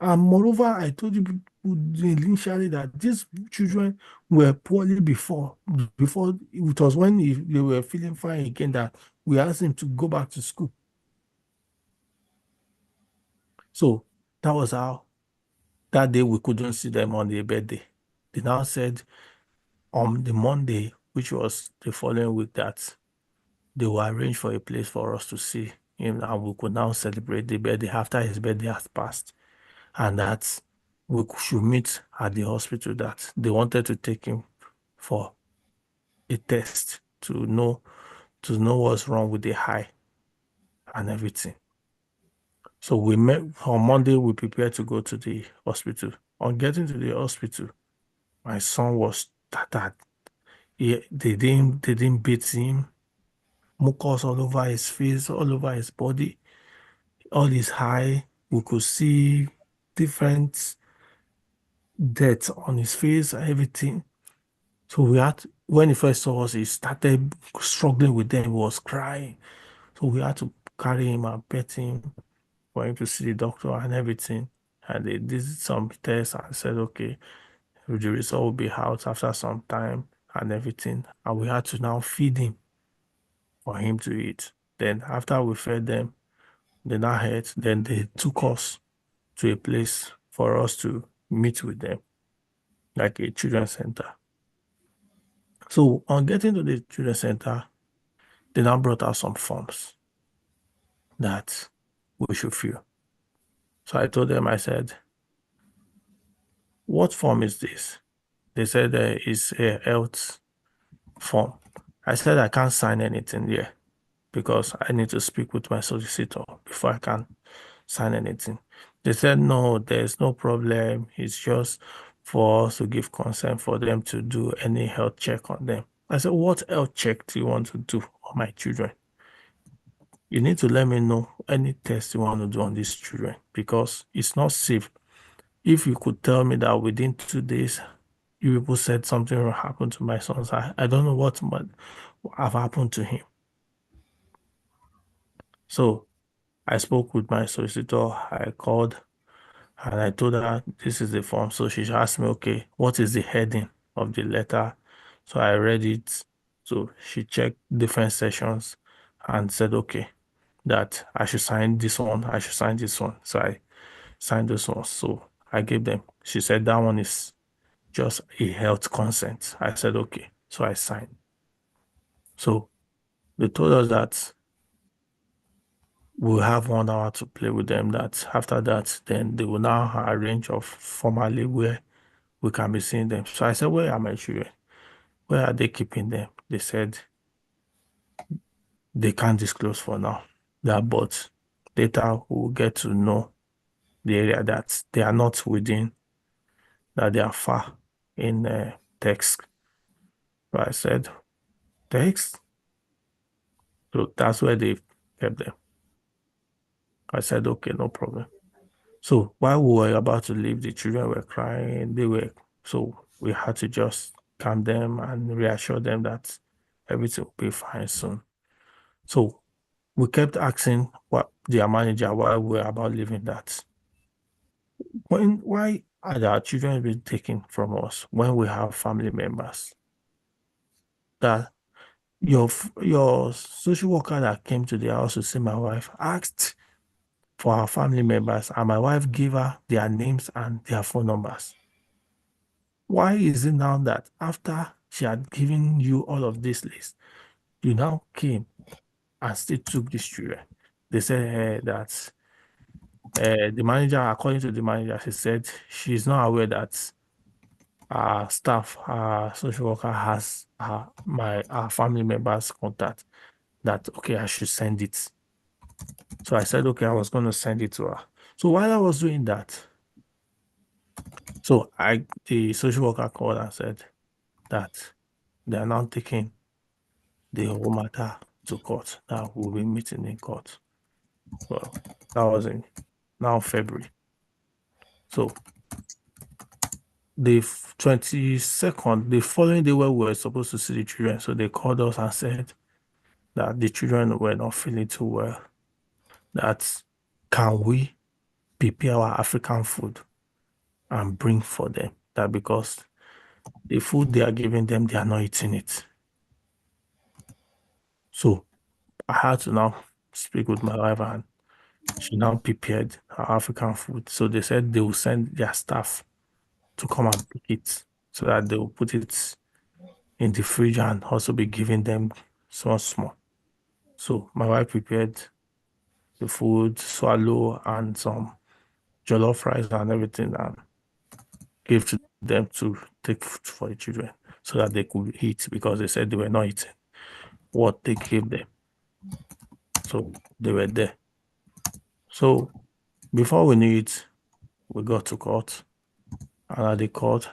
And moreover, I told you people initially that these children were poorly before. Before it was when they were feeling fine again that we asked him to go back to school. So that was how that day we couldn't see them on their birthday. They now said on the Monday, which was the following week, that they will arrange for a place for us to see him and we could now celebrate the birthday after his birthday has passed. And that we should meet at the hospital, that they wanted to take him for a test to know what's wrong with the eye and everything. So we met on Monday, we prepared to go to the hospital. On getting to the hospital, my son was tattered. They didn't beat him, mucus all over his face, all over his body, all his eye. We could see different deaths on his face, everything. So when he first saw us, he started struggling with them. He was crying. So we had to carry him and pet him for him to see the doctor and everything. And they did some tests and said, okay, the result will be out after some time and everything. And we had to now feed him for him to eat. Then after we fed them, they now ate. Then they took us to a place for us to meet with them, like a children's center. So on getting to the children's center, they now brought out some forms that we should fill. So I told them, I said, what form is this? They said it's a health form. I said I can't sign anything here because I need to speak with my solicitor before I can sign anything. They said, no, there's no problem. It's just for us to give consent for them to do any health check on them. I said, what health check do you want to do on my children? You need to let me know any test you want to do on these children because it's not safe. If you could tell me that within 2 days, you people said something will happen to my son's eye, I don't know what might have happened to him. So I spoke with my solicitor. I called and I told her this is the form. So she asked me, okay, what is the heading of the letter? So I read it. So she checked different sections and said, okay, that I should sign this one, I should sign this one. So I signed this one. So I gave them. She said that one is just a health consent. I said, okay. So I signed. So they told us that we'll have 1 hour to play with them. That after that, then they will now arrange of formally where we can be seeing them. So I said, where are my children? Where are they keeping them? They said they can't disclose for now. That but later we'll get to know the area that they are not within, that they are far in text. So I said, text? So that's where they kept them. I said, okay, no problem. So while we were about to leave, the children were crying. So we had to just calm them and reassure them that everything will be fine soon. So we kept asking what their manager while we were about leaving that. Why are our children being taken from us when we have family members? That your social worker that came to the house to see my wife asked for our family members, and my wife gave her their names and their phone numbers. Why is it now that after she had given you all of this list, you now came and still took these children? They said that the manager, according to the manager, she said she's not aware that our staff, our social worker has our family members' contact. That okay, I should send it. So I said, okay, I was going to send it to her. So while I was doing that, the social worker called and said that they are now taking the whole matter to court. That we'll be meeting in court. Well, that was in now February. So the 22nd, the following day where we were supposed to see the children, so they called us and said that the children were not feeling too well. That can we prepare our African food and bring for them? That because the food they are giving them, they are not eating it. So I had to now speak with my wife and she now prepared her African food. So they said they will send their staff to come and pick it so that they will put it in the fridge and also be giving them small, small. So my wife prepared the food, swallow, and some jollof rice and everything, and gave to them to take for the children so that they could eat because they said they were not eating what they gave them. So they were there. So before we knew it, we got to court, and at the court,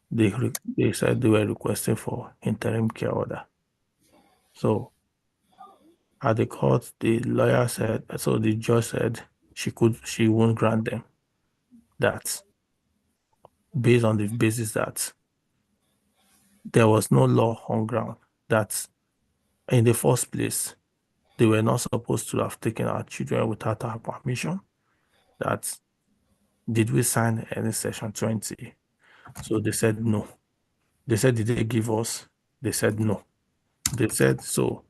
they said they were requesting for interim care order. So at the court, the lawyer said, so the judge said she won't grant them that based on the basis that there was no law on ground that in the first place they were not supposed to have taken our children without our permission. That did we sign any section 20? So they said no. They said, did they give us? They said no. They said, so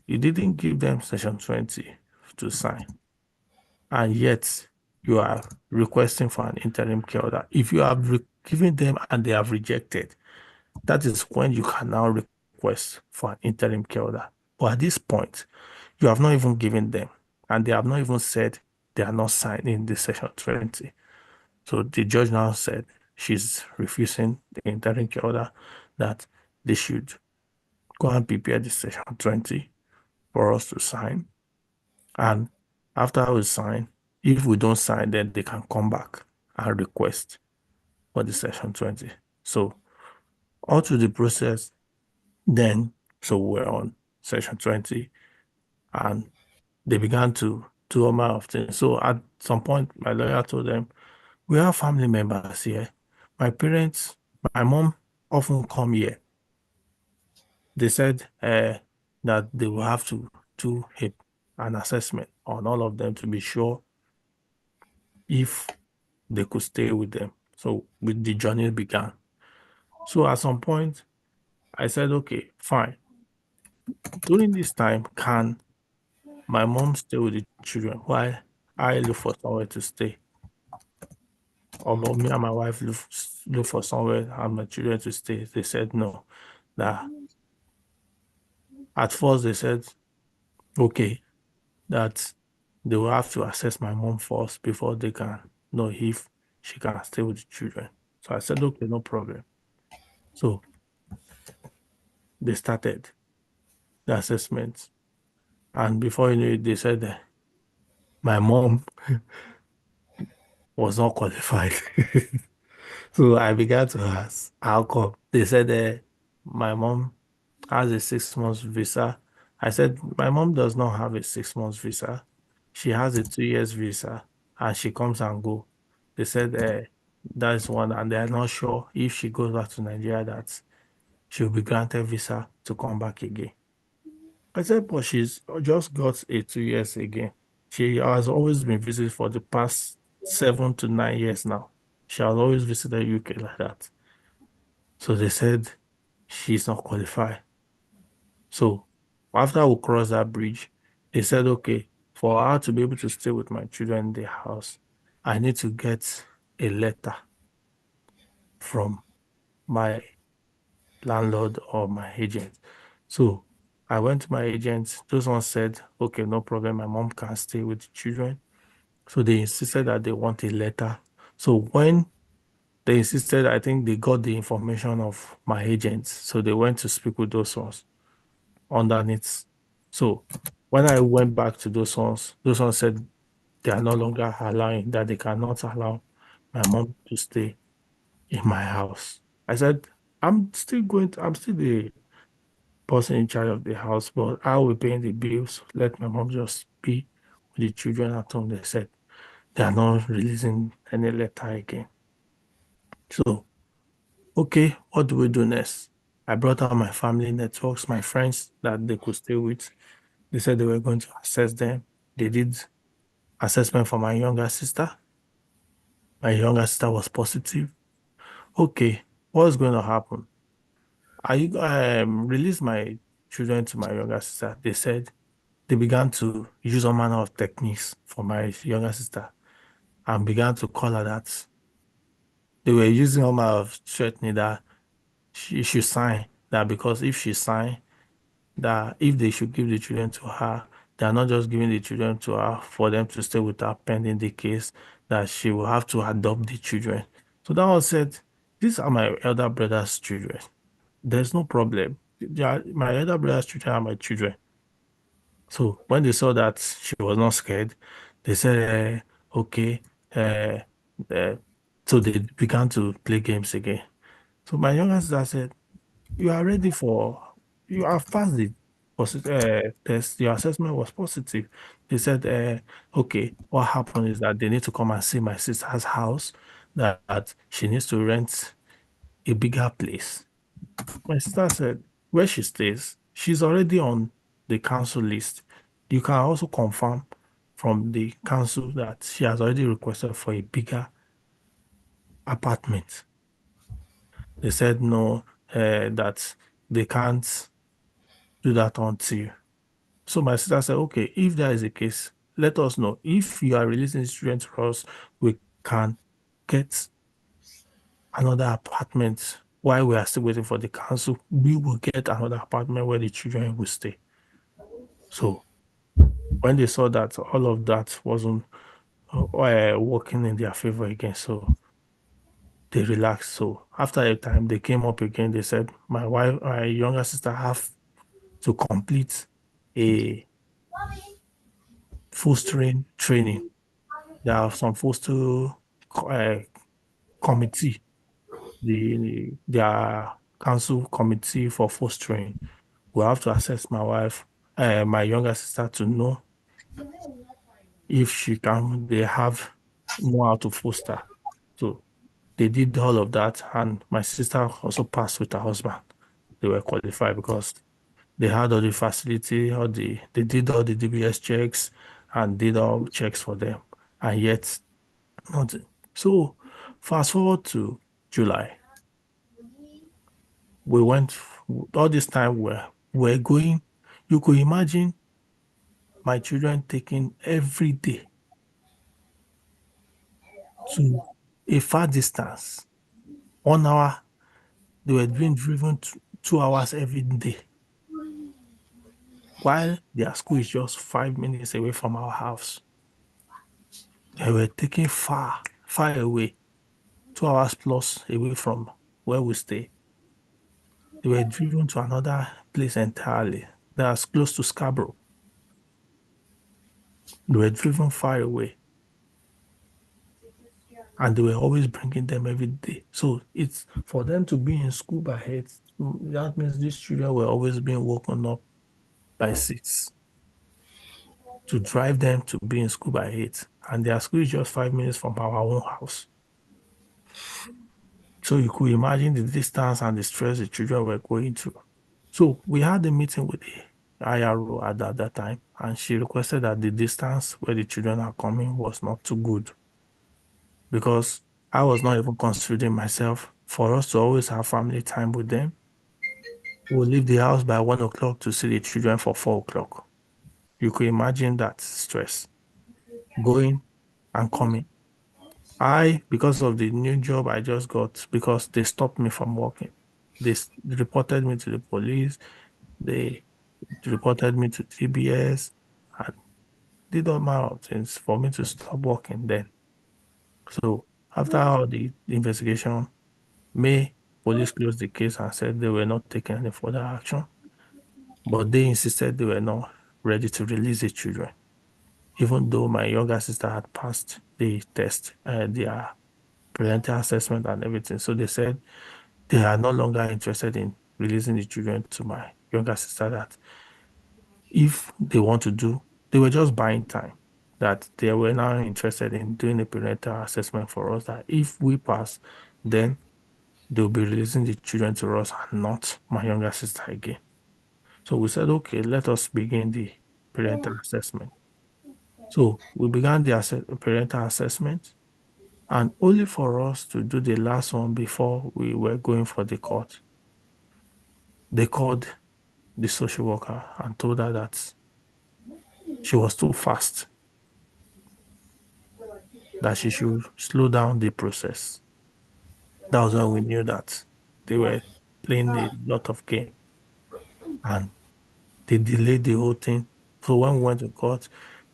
you didn't give them section 20 to sign, and yet you are requesting for an interim care order. If you have given them and they have rejected, that is when you can now request for an interim care order. But at this point, you have not even given them, and they have not even said they are not signing the section 20. So the judge now said she's refusing the interim care order, that they should go and prepare the section 20 for us to sign. And after we sign, if we don't sign, then they can come back and request for the section 20. So all through the process, then so we're on section 20 and they began to do all manner of things. So at some point, my lawyer told them, we have family members here. My parents, my mom often come here. They said that they will have to do an assessment on all of them to be sure if they could stay with them. So with the journey began. So at some point, I said, okay, fine. During this time, can my mom stay with the children while I look for somewhere to stay? Or me and my wife look for somewhere and my children to stay? They said no. That at first they said, okay, that they will have to assess my mom first before they can know if she can stay with the children. So I said, okay, no problem. So they started the assessment. And before you know it, they said that my mom was not qualified. So I began to ask, how come? They said my mom has a 6 months visa. I said, my mom does not have a 6 months visa. She has a 2 years visa and she comes and go. They said that is one, and they are not sure if she goes back to Nigeria that she will be granted visa to come back again. I said, but she's just got a 2 years again. She has always been visiting for the past 7 to 9 years now. She has always visited UK like that. So they said she's not qualified. So after we crossed that bridge, they said, okay, for her to be able to stay with my children in the house, I need to get a letter from my landlord or my agent. So I went to my agent. Those ones said, okay, no problem. My mom can stay with the children. So they insisted that they want a letter. So when they insisted, I think they got the information of my agents. So they went to speak with those ones underneath. So When I went back to those ones said they are no longer allowing that they cannot allow my mom to stay in my house. I said, I'm still the person in charge of the house, but I will pay the bills. Let my mom just be with the children at home. They said they are not releasing any letter again. So, okay, what do we do next? I brought out my family networks, my friends that they could stay with. They said they were going to assess them. They did assessment for my younger sister. My younger sister was positive. Okay, what's going to happen? I released my children to my younger sister. They said they began to use all manner of techniques for my younger sister and began to call her that. They were using all manner of threatening that she should sign that because if she sign that if they should give the children to her, they are not just giving the children to her for them to stay with her pending the case, that she will have to adopt the children. So that was said, these are my elder brother's children. There's no problem. My elder brother's children are my children. So when they saw that she was not scared, they said, okay. Uh, uh, so they began to play games again. So my younger sister said, you are ready for, you have passed the test, your assessment was positive. They said, okay, what happened is that they need to come and see my sister's house, that she needs to rent a bigger place. My sister said, where she stays, she's already on the council list. You can also confirm from the council that she has already requested for a bigger apartment. They said no, that they can't do that until. So my sister said, okay, if that is the case, let us know. If you are releasing children to us, we can get another apartment while we are still waiting for the council. We will get another apartment where the children will stay. So when they saw that all of that wasn't working in their favor again, so they relaxed. So after a time, they came up again. They said, my younger sister have to complete a fostering training. There are some foster committee, their council committee for fostering. We have to assess my younger sister to know if she can, they have know how to foster. So they did all of that, and my sister also passed with her husband. They were qualified because they had all the facility, they did all the DBS checks and did all checks for them, and yet nothing. So fast forward to July, we went all this time we're going. You could imagine my children taking every day to a far distance. 1 hour, they were being driven 2 hours every day, while their school is just 5 minutes away from our house. They were taken far, far away, 2 hours plus away from where we stay. They were driven to another place entirely that's close to Scarborough. They were driven far away, and they were always bringing them every day. So it's for them to be in school by 8. That means these children were always being woken up by 6 to drive them to be in school by 8. And their school is just 5 minutes from our own house. So you could imagine the distance and the stress the children were going through. So we had a meeting with the IRO at that time, and she requested that the distance where the children are coming was not too good, because I was not even considering myself for us to always have family time with them. We'll leave the house by 1 o'clock to see the children for 4 o'clock. You could imagine that stress going and coming. Because of the new job I just got, because they stopped me from working, reported me to the police, they reported me to TBS, and did all manner of things for me to stop working then. So after all the investigation, May police closed the case and said they were not taking any further action, but they insisted they were not. ready to release the children, even though my younger sister had passed the test, their parental assessment and everything. So they said they are no longer interested in releasing the children to my younger sister, that if they want to do, they were just buying time, that they were now interested in doing a parental assessment for us, that if we pass, then they'll be releasing the children to us and not my younger sister again. So we said, okay, let us begin the parental assessment. So we began the parental assessment, and only for us to do the last one before we were going for the court, they called the social worker and told her that she was too fast, that she should slow down the process. That was when we knew that they were playing a lot of game, and they delayed the whole thing. So when we went to court,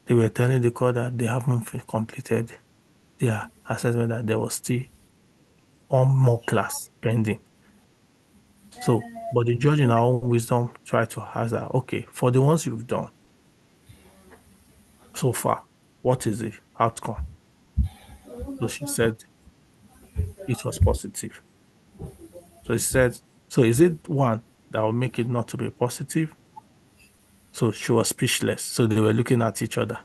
they were telling the court that they haven't completed their assessment, that there was still one more class pending. So, but the judge in our own wisdom tried to ask that, okay, for the ones you've done so far, what is the outcome? So she said it was positive. So she said, so is it one that will make it not to be positive? So she was speechless. So they were looking at each other.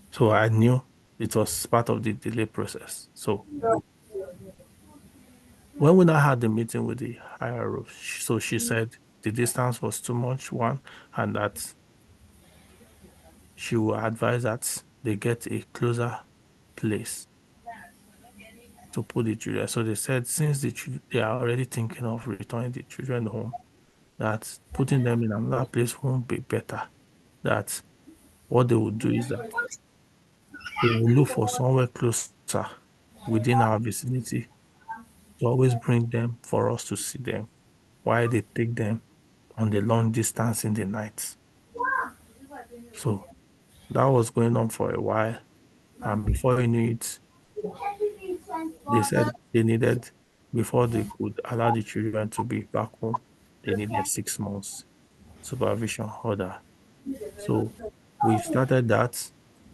So I knew it was part of the delay process. So when we now had the meeting with the IRO, so she said the distance was too much, one, and that she will advise that they get a closer place to put the children. So they said since they are already thinking of returning the children home, that putting them in another place won't be better. That what they would do is that they will look for somewhere closer within our vicinity to always bring them for us to see them while they take them on the long distance in the night. So that was going on for a while. And before you knew it, they said they needed, before they could allow the children to be back home, they needed 6 months supervision order. So we started that.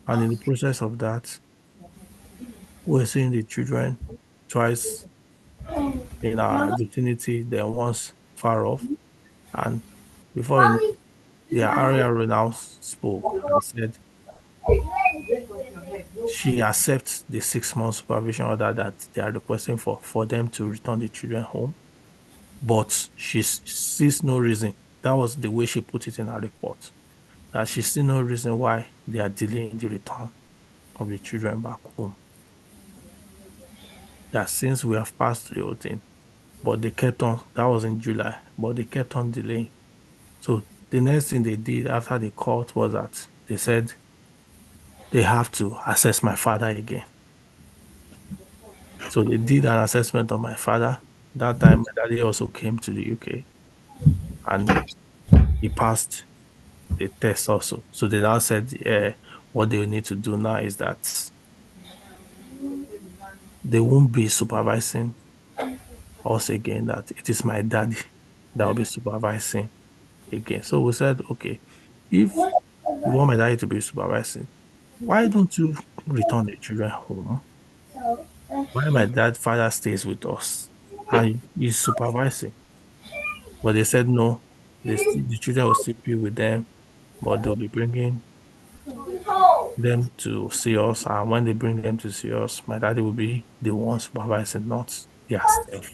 And in the process of that, we're seeing the children twice in our vicinity, then once far off. And before you know, the area now spoke and said she accepts the 6 months supervision order that they are requesting for them to return the children home, but she sees no reason. That was the way she put it in her report, that she sees no reason why they are delaying the return of the children back home. That since we have passed the whole thing, but they kept on, that was in July, but they kept on delaying. So the next thing they did after the court was that they said they have to assess my father again. So they did an assessment of my father. That time, my daddy also came to the UK and he passed the test also. So they now said what they need to do now is that they won't be supervising us again, that it is my daddy that will be supervising again. So we said, okay, if you want my daddy to be supervising, why don't you return the children home? Why my dad father stays with us and he's supervising? But they said no, the children will still be with them, but they'll be bringing them to see us. And when they bring them to see us, my daddy will be the one supervising, not their staff.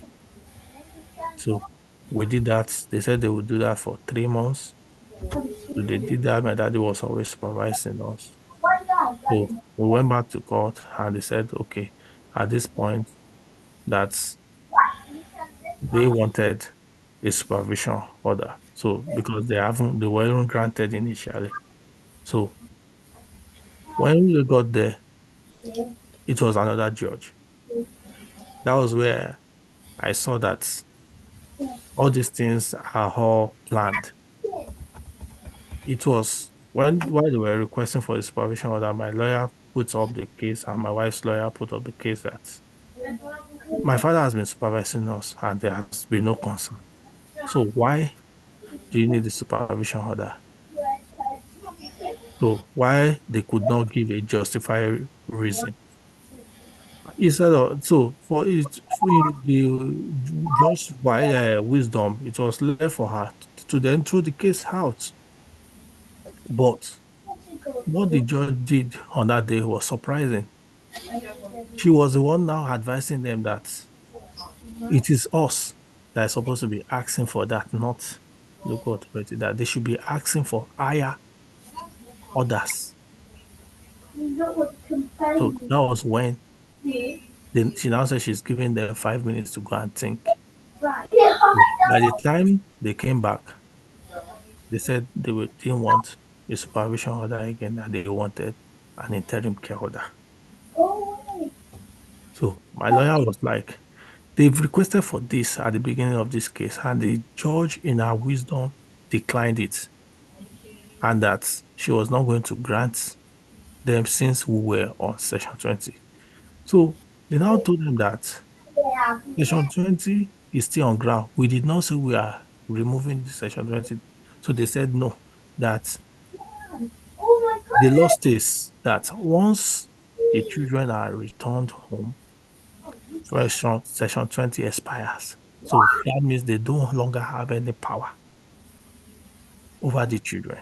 So we did that. They said they would do that for 3 months. So they did that. My daddy was always supervising us. So we went back to court and they said, okay, at this point, that they wanted a supervision order. So because they weren't granted initially. So when we got there, it was another judge. That was where I saw that all these things are all planned. It was when while they were requesting for the supervision order, my lawyer put up the case and my wife's lawyer put up the case that my father has been supervising us and there has been no concern. So why do you need the supervision order? So why they could not give a justified reason? Instead of so for it for the just by wisdom, it was left for her to then throw the case out. But what the judge did on that day was surprising. She was the one now advising them that it is us that is supposed to be asking for that, not local authority, that they should be asking for higher orders. So that was when then she now said she's giving them 5 minutes to go and think. By the time they came back, they said didn't want a supervision order again, and they wanted an interim care order. So my lawyer was like, they've requested for this at the beginning of this case, and the judge, in her wisdom, declined it, and that she was not going to grant them since we were on Section 20. So they now told them that Section 20 is still on ground. We did not say we are removing the Section 20. So they said no, that the law states that once the children are returned home, Section 20 expires. So that means they no longer have any power over the children.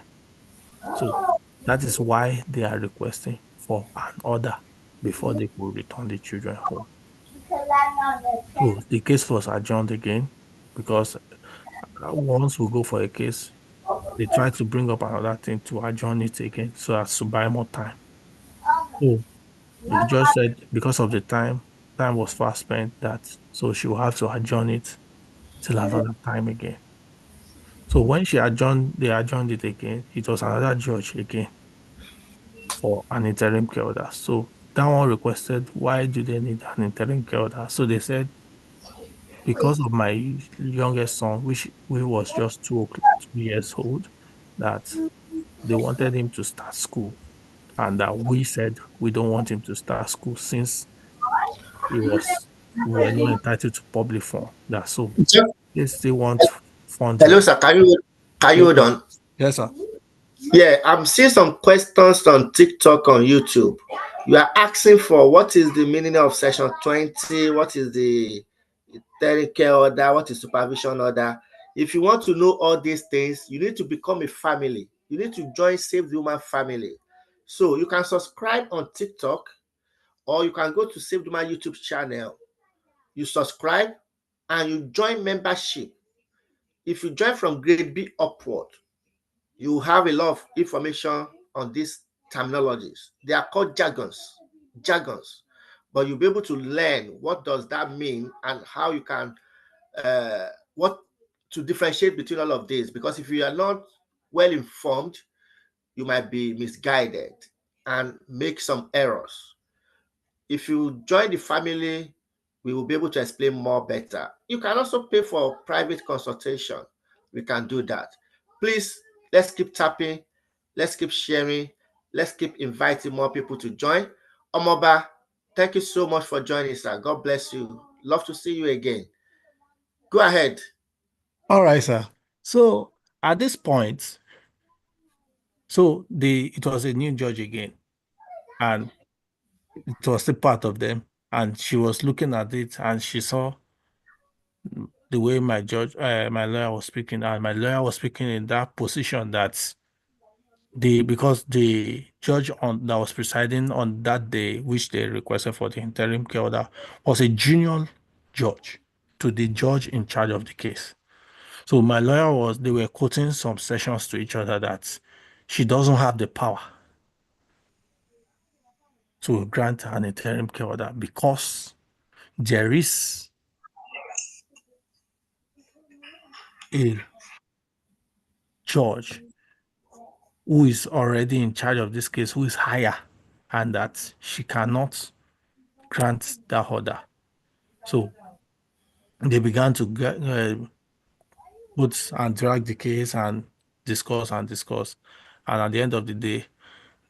So that is why they are requesting for an order before they could return the children home. So the case was adjourned again because once we go for a case, they try to bring up another thing to adjourn it again so as to buy more time. So the judge said because of the time was fast spent that so she will have to adjourn it till another time again. So when they adjourned it again, it was another judge again for an interim care order. So that one requested, why do they need an interim care order? So they said, because of my youngest son, which we was just 2 years old, that they wanted him to start school. And that we said we don't want him to start school since we were not entitled to public fund. That so they still want funding. Hello, sir. Can you Yes, hold sir. on? Yes, sir. Yeah, I'm seeing some questions on TikTok, on YouTube. You are asking for what is the meaning of Section 20, what is the interim care order, what is supervision order. If you want to know all these things, you need to become a family. You need to join Save the Woman family. So you can subscribe on TikTok, or you can go to Save the Woman YouTube channel. You subscribe and you join membership. If you join from grade B upward, you have a lot of information on these terminologies. They are called jargons, but you'll be able to learn what does that mean and how you can what to differentiate between all of these. Because if you are not well informed, you might be misguided and make some errors. If you join the family, we will be able to explain more better. You can also pay for private consultation. We can do that. Please, let's keep tapping. Let's keep sharing. Let's keep inviting more people to join. Omoba, thank you so much for joining, sir. God bless you. Love to see you again. Go ahead. All right, sir. So at this point, so it was a new judge again, and it was still part of them. And she was looking at it, and she saw the way my lawyer was speaking, and my lawyer was speaking in that position that because the judge on that was presiding on that day, which they requested for the interim care order, was a junior judge to the judge in charge of the case. So my lawyer they were quoting some sessions to each other that she doesn't have the power to grant an interim care order because there is a judge who is already in charge of this case, who is higher, and that she cannot grant that order. So they began to put and drag the case and discuss and discuss. And at the end of the day,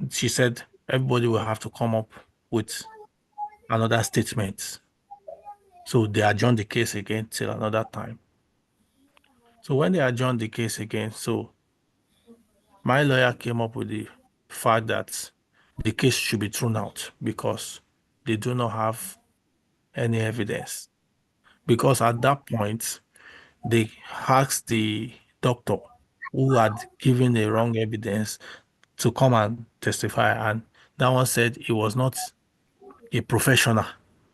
she said everybody will have to come up with another statement. So they adjourned the case again till another time. So when they adjourned the case again, so my lawyer came up with it. fact that the case should be thrown out because they do not have any evidence. Because at that point, they asked the doctor who had given the wrong evidence to come and testify, and that one said he was not a professional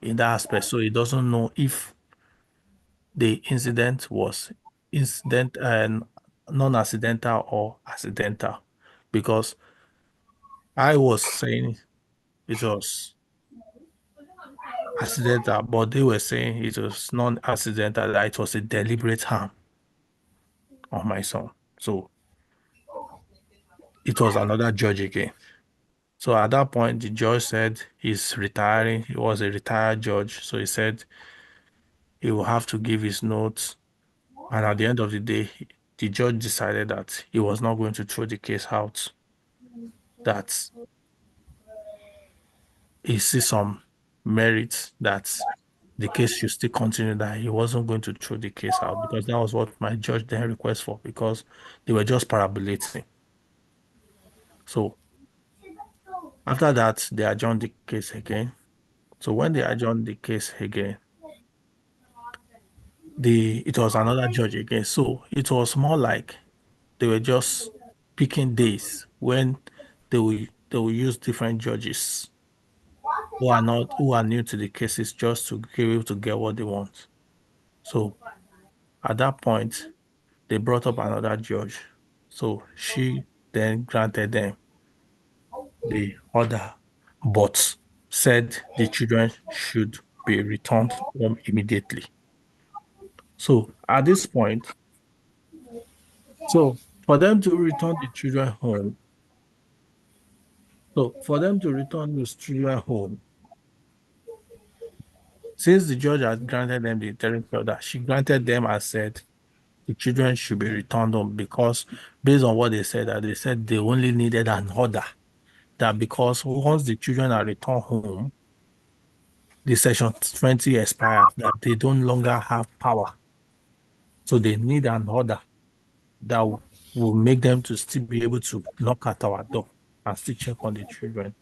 in that aspect, so he doesn't know if the incident was incident and non-accidental or accidental. Because I was saying it was accidental, but they were saying it was non-accidental, that it was a deliberate harm on my son. So it was another judge again. So at that point, the judge said he's retiring. He was a retired judge. So he said he will have to give his notes. And at the end of the day, the judge decided that he was not going to throw the case out, that he sees some merit that the case should still continue, that he wasn't going to throw the case out, because that was what my judge then requested for, because they were just parabolating. So after that, they adjourned the case again. So when they adjourned the case again, it was another judge again. So it was more like they were just picking days when they will use different judges who are new to the cases, just to be able to get what they want. So at that point, they brought up another judge. So she then granted them the order, but said the children should be returned home immediately. So at this point, so for them to return the children home, so for them to return the children home, since the judge had granted them the interim order, she granted them and said the children should be returned home, because based on what they said, that they said they only needed an order, that because once the children are returned home, the section 20 expires, that they don't longer have power. So they need an order that will make them to still be able to knock at our door and still check on the children.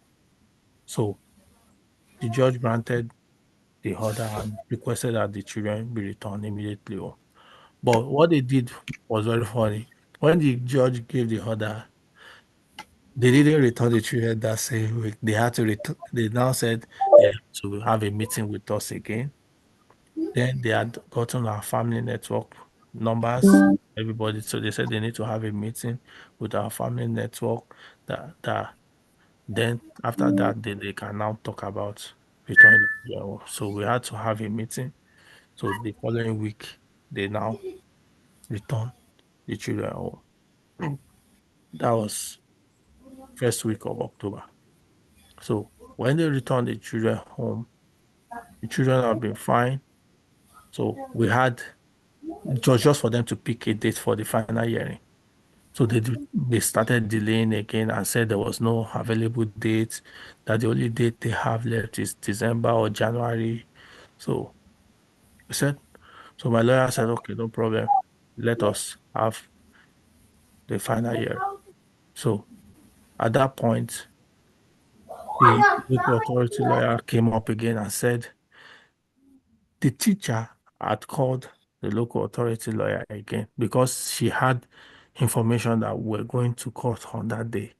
So the judge granted the order and requested that the children be returned immediately home. But what they did was very funny. When the judge gave the order, they didn't return the children that same week. They had to return. They now said they have to have a meeting with us again. Then they had gotten our family network numbers, everybody. So they said they need to have a meeting with our family network. That then after that, they can now talk about returning the children home. So we had to have a meeting. So the following week, they now return the children home. That was first week of October. So when they returned the children home, the children have been fine. So it was just for them to pick a date for the final hearing. So they started delaying again and said there was no available date, that the only date they have left is December or January. So I said, so my lawyer said, okay, no problem. Let us have the final hearing. So at that point, the local authority lawyer came up again and said the teacher had called the local authority lawyer again because she had information that we're going to court on that day.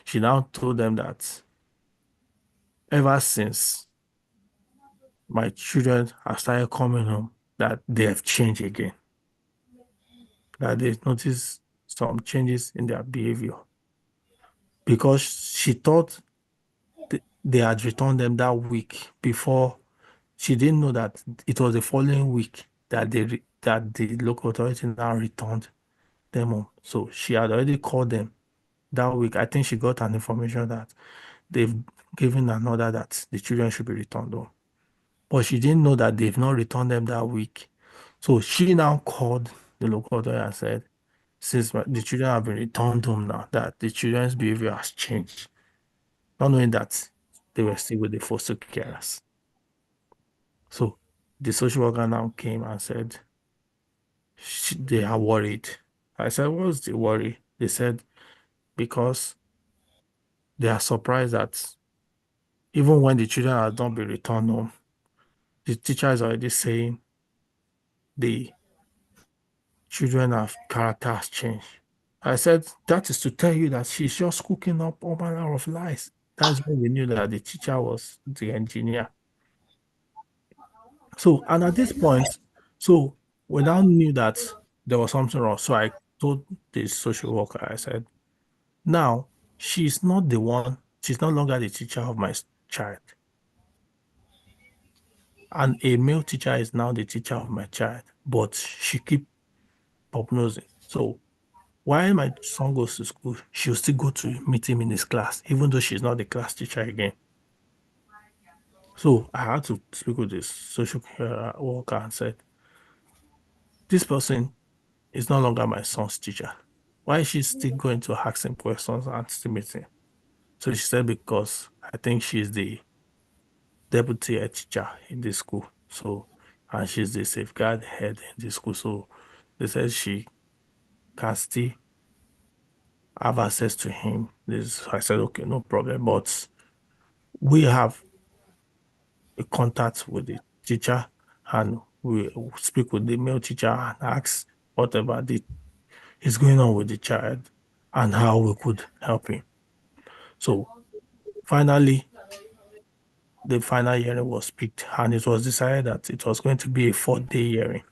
She now told them that ever since my children have started coming home, that they have changed again, that they've noticed some changes in their behavior, because she thought they had returned them that week before. She didn't know that it was the following week that that the local authority now returned them home. So she had already called them that week. I think she got an information that they've given an order that the children should be returned home. But she didn't know that they've not returned them that week. So she now called the local authority and said, since the children have been returned home now, that the children's behavior has changed, not knowing that they were still with the foster carers. So the social worker now came and said they are worried. I said, what's the worry? They said, because they are surprised that even when the children have not been returned home, the teacher is already saying the children have character has changed. I said, that is to tell you that she's just cooking up all manner of lies. That's when we knew that the teacher was the engineer. So, and at this point, so we now knew that there was something wrong. So I told the social worker, I said, now she's not the one, she's no longer the teacher of my child. And a male teacher is now the teacher of my child, but she keep prognosing. So while my son goes to school, she'll still go to meet him in his class, even though she's not the class teacher again. So I had to speak with this social worker and said, this person is no longer my son's teacher. Why is she still going to ask him questions and still meeting? So she said, because I think she's the deputy head teacher in this school. So, and she's the safeguard head in this school. So they said she can still have access to him. This I said, okay, no problem. But we have a contact with the teacher and we speak with the male teacher and ask whatever is going on with the child and how we could help him. So finally, the final hearing was picked and it was decided that it was going to be a 4-day hearing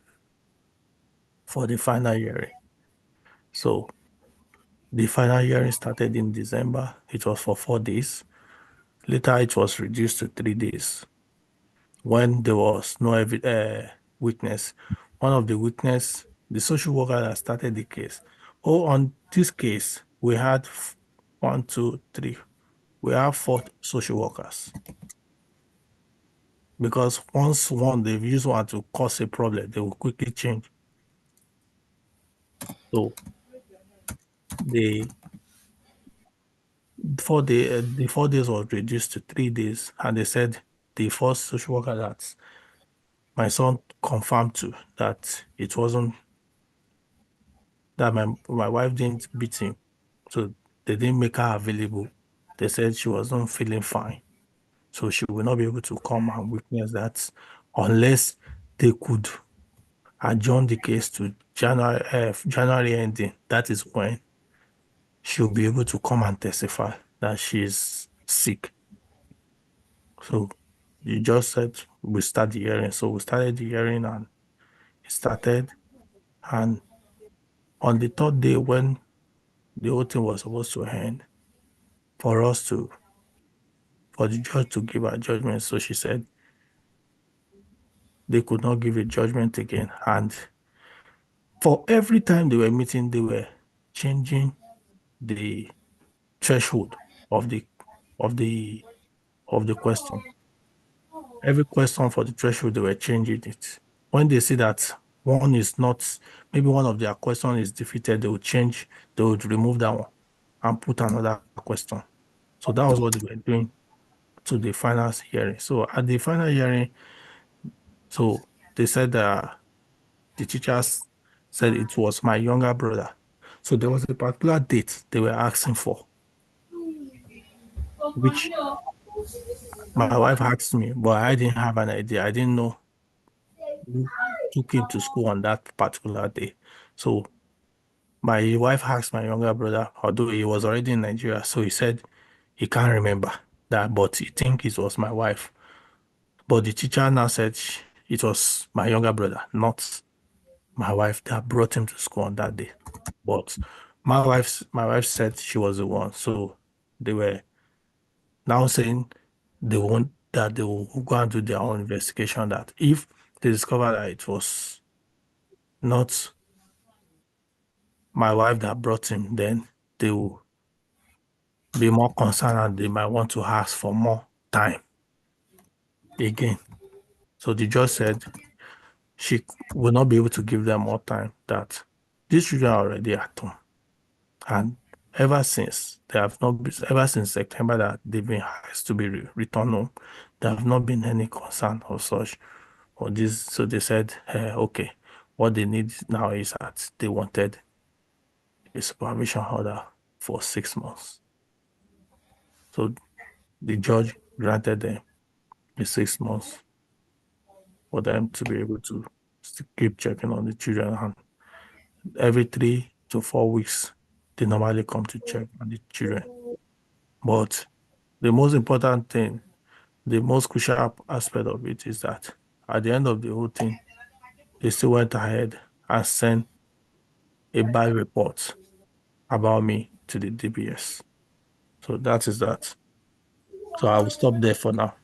for the final hearing. So the final hearing started in December. It was for 4 days. Later, it was reduced to 3 days when there was no witness. One of the witness, the social worker that started the case. Oh, on this case, we had one, two, three. We have 4 social workers because once one they've used one to cause a problem, they will quickly change. So the the 4 days was reduced to 3 days, and they said the first social worker that my son confirmed to that it wasn't that my wife didn't beat him, so they didn't make her available. They said she wasn't feeling fine, so she will not be able to come and witness that unless they could adjourn the case to January ending. That is when she'll be able to come and testify that she's sick. So you just said we start the hearing. So we started the hearing and it started. And on the third day, when the whole thing was supposed to end, for us to, for the judge to give a judgment, so she said they could not give a judgment again. And for every time they were meeting, they were changing the threshold of the of the of the question. Every question for the threshold, they were changing it. When they see that one is not, maybe one of their question is defeated, they would change, they would remove that one and put another question. So that was what they were doing to the final hearing. So at the final hearing, so they said that the teachers said it was my younger brother. So there was a particular date they were asking for, which my wife asked me, but I didn't have an idea. I didn't know who took him to school on that particular day. So my wife asked my younger brother, although he was already in Nigeria, so he said he can't remember that, but he think it was my wife. But the teacher now said it was my younger brother, not my wife, that brought him to school on that day. But my wife said she was the one. So they were now saying they will go and do their own investigation, that if they discover that it was not my wife that brought him, then they will be more concerned and they might want to ask for more time again. So the judge said she will not be able to give them more time, that these children are already at home. And ever since they have not been, ever since September that they've been asked to be returned home, there have not been any concern or such or this. So they said, okay, what they need now is that they wanted a supervision order for 6 months. So the judge granted them a 6 months for them to be able to keep checking on the children. And every 3 to 4 weeks, they normally come to check on the children. But the most important thing, the most crucial aspect of it is that at the end of the whole thing, they still went ahead and sent a bad report about me to the DBS. So that is that. So I will stop there for now.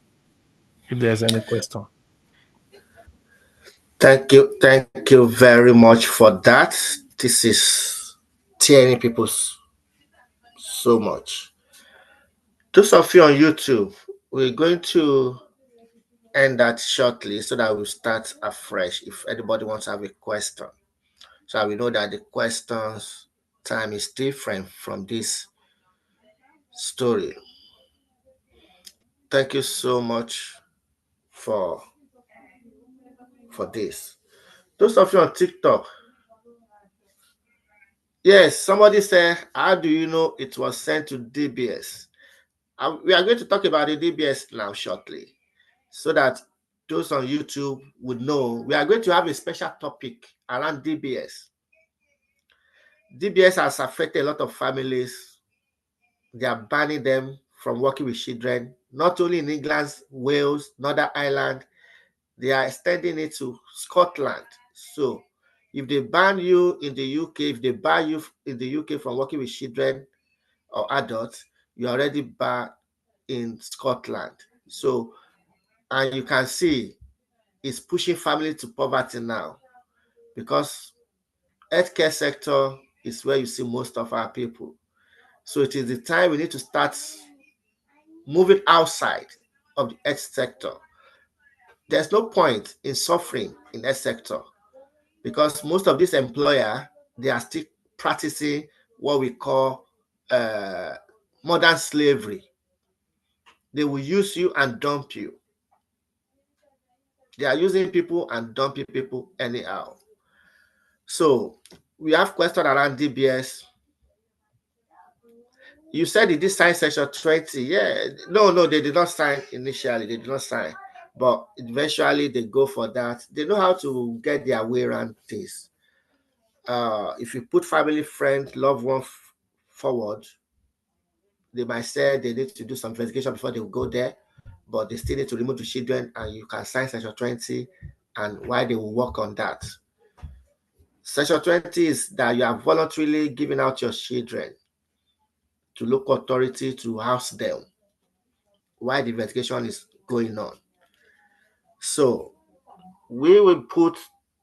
If there's any question. Thank you very much for that. This is tearing people so much. Those of you on YouTube, we're going to end that shortly so that we'll start afresh if anybody wants to have a question. So we know that the questions time is different from this story. Thank you so much for this. Those of you on TikTok, yes, somebody said, how do you know it was sent to DBS? We are going to talk about the DBS now shortly so that those on YouTube would know. We are going to have a special topic around DBS. DBS has affected a lot of families. They are banning them from working with children, not only in England, Wales, Northern Ireland, they are extending it to Scotland. So if they ban you in the UK, if they ban you in the UK from working with children or adults, you're already banned in Scotland. So, and you can see it's pushing family to poverty now because healthcare sector is where you see most of our people. So it is the time we need to start moving outside of the health sector. There's no point in suffering in health sector because most of these employer, they are still practicing what we call uh, modern slavery. They will use you and dump you. They are using people and dumping people anyhow. So we have question around DBS. You said they did sign section 20. Yeah, no, they did not sign initially. They did not sign. But eventually they go for that. They know how to get their way around this. If you put family, friend, loved one forward, they might say they need to do some verification before they will go there, but they still need to remove the children and you can sign section 20 and why they will work on that. Section 20 is that you are voluntarily giving out your children to local authority to house them while the investigation is going on. So we will put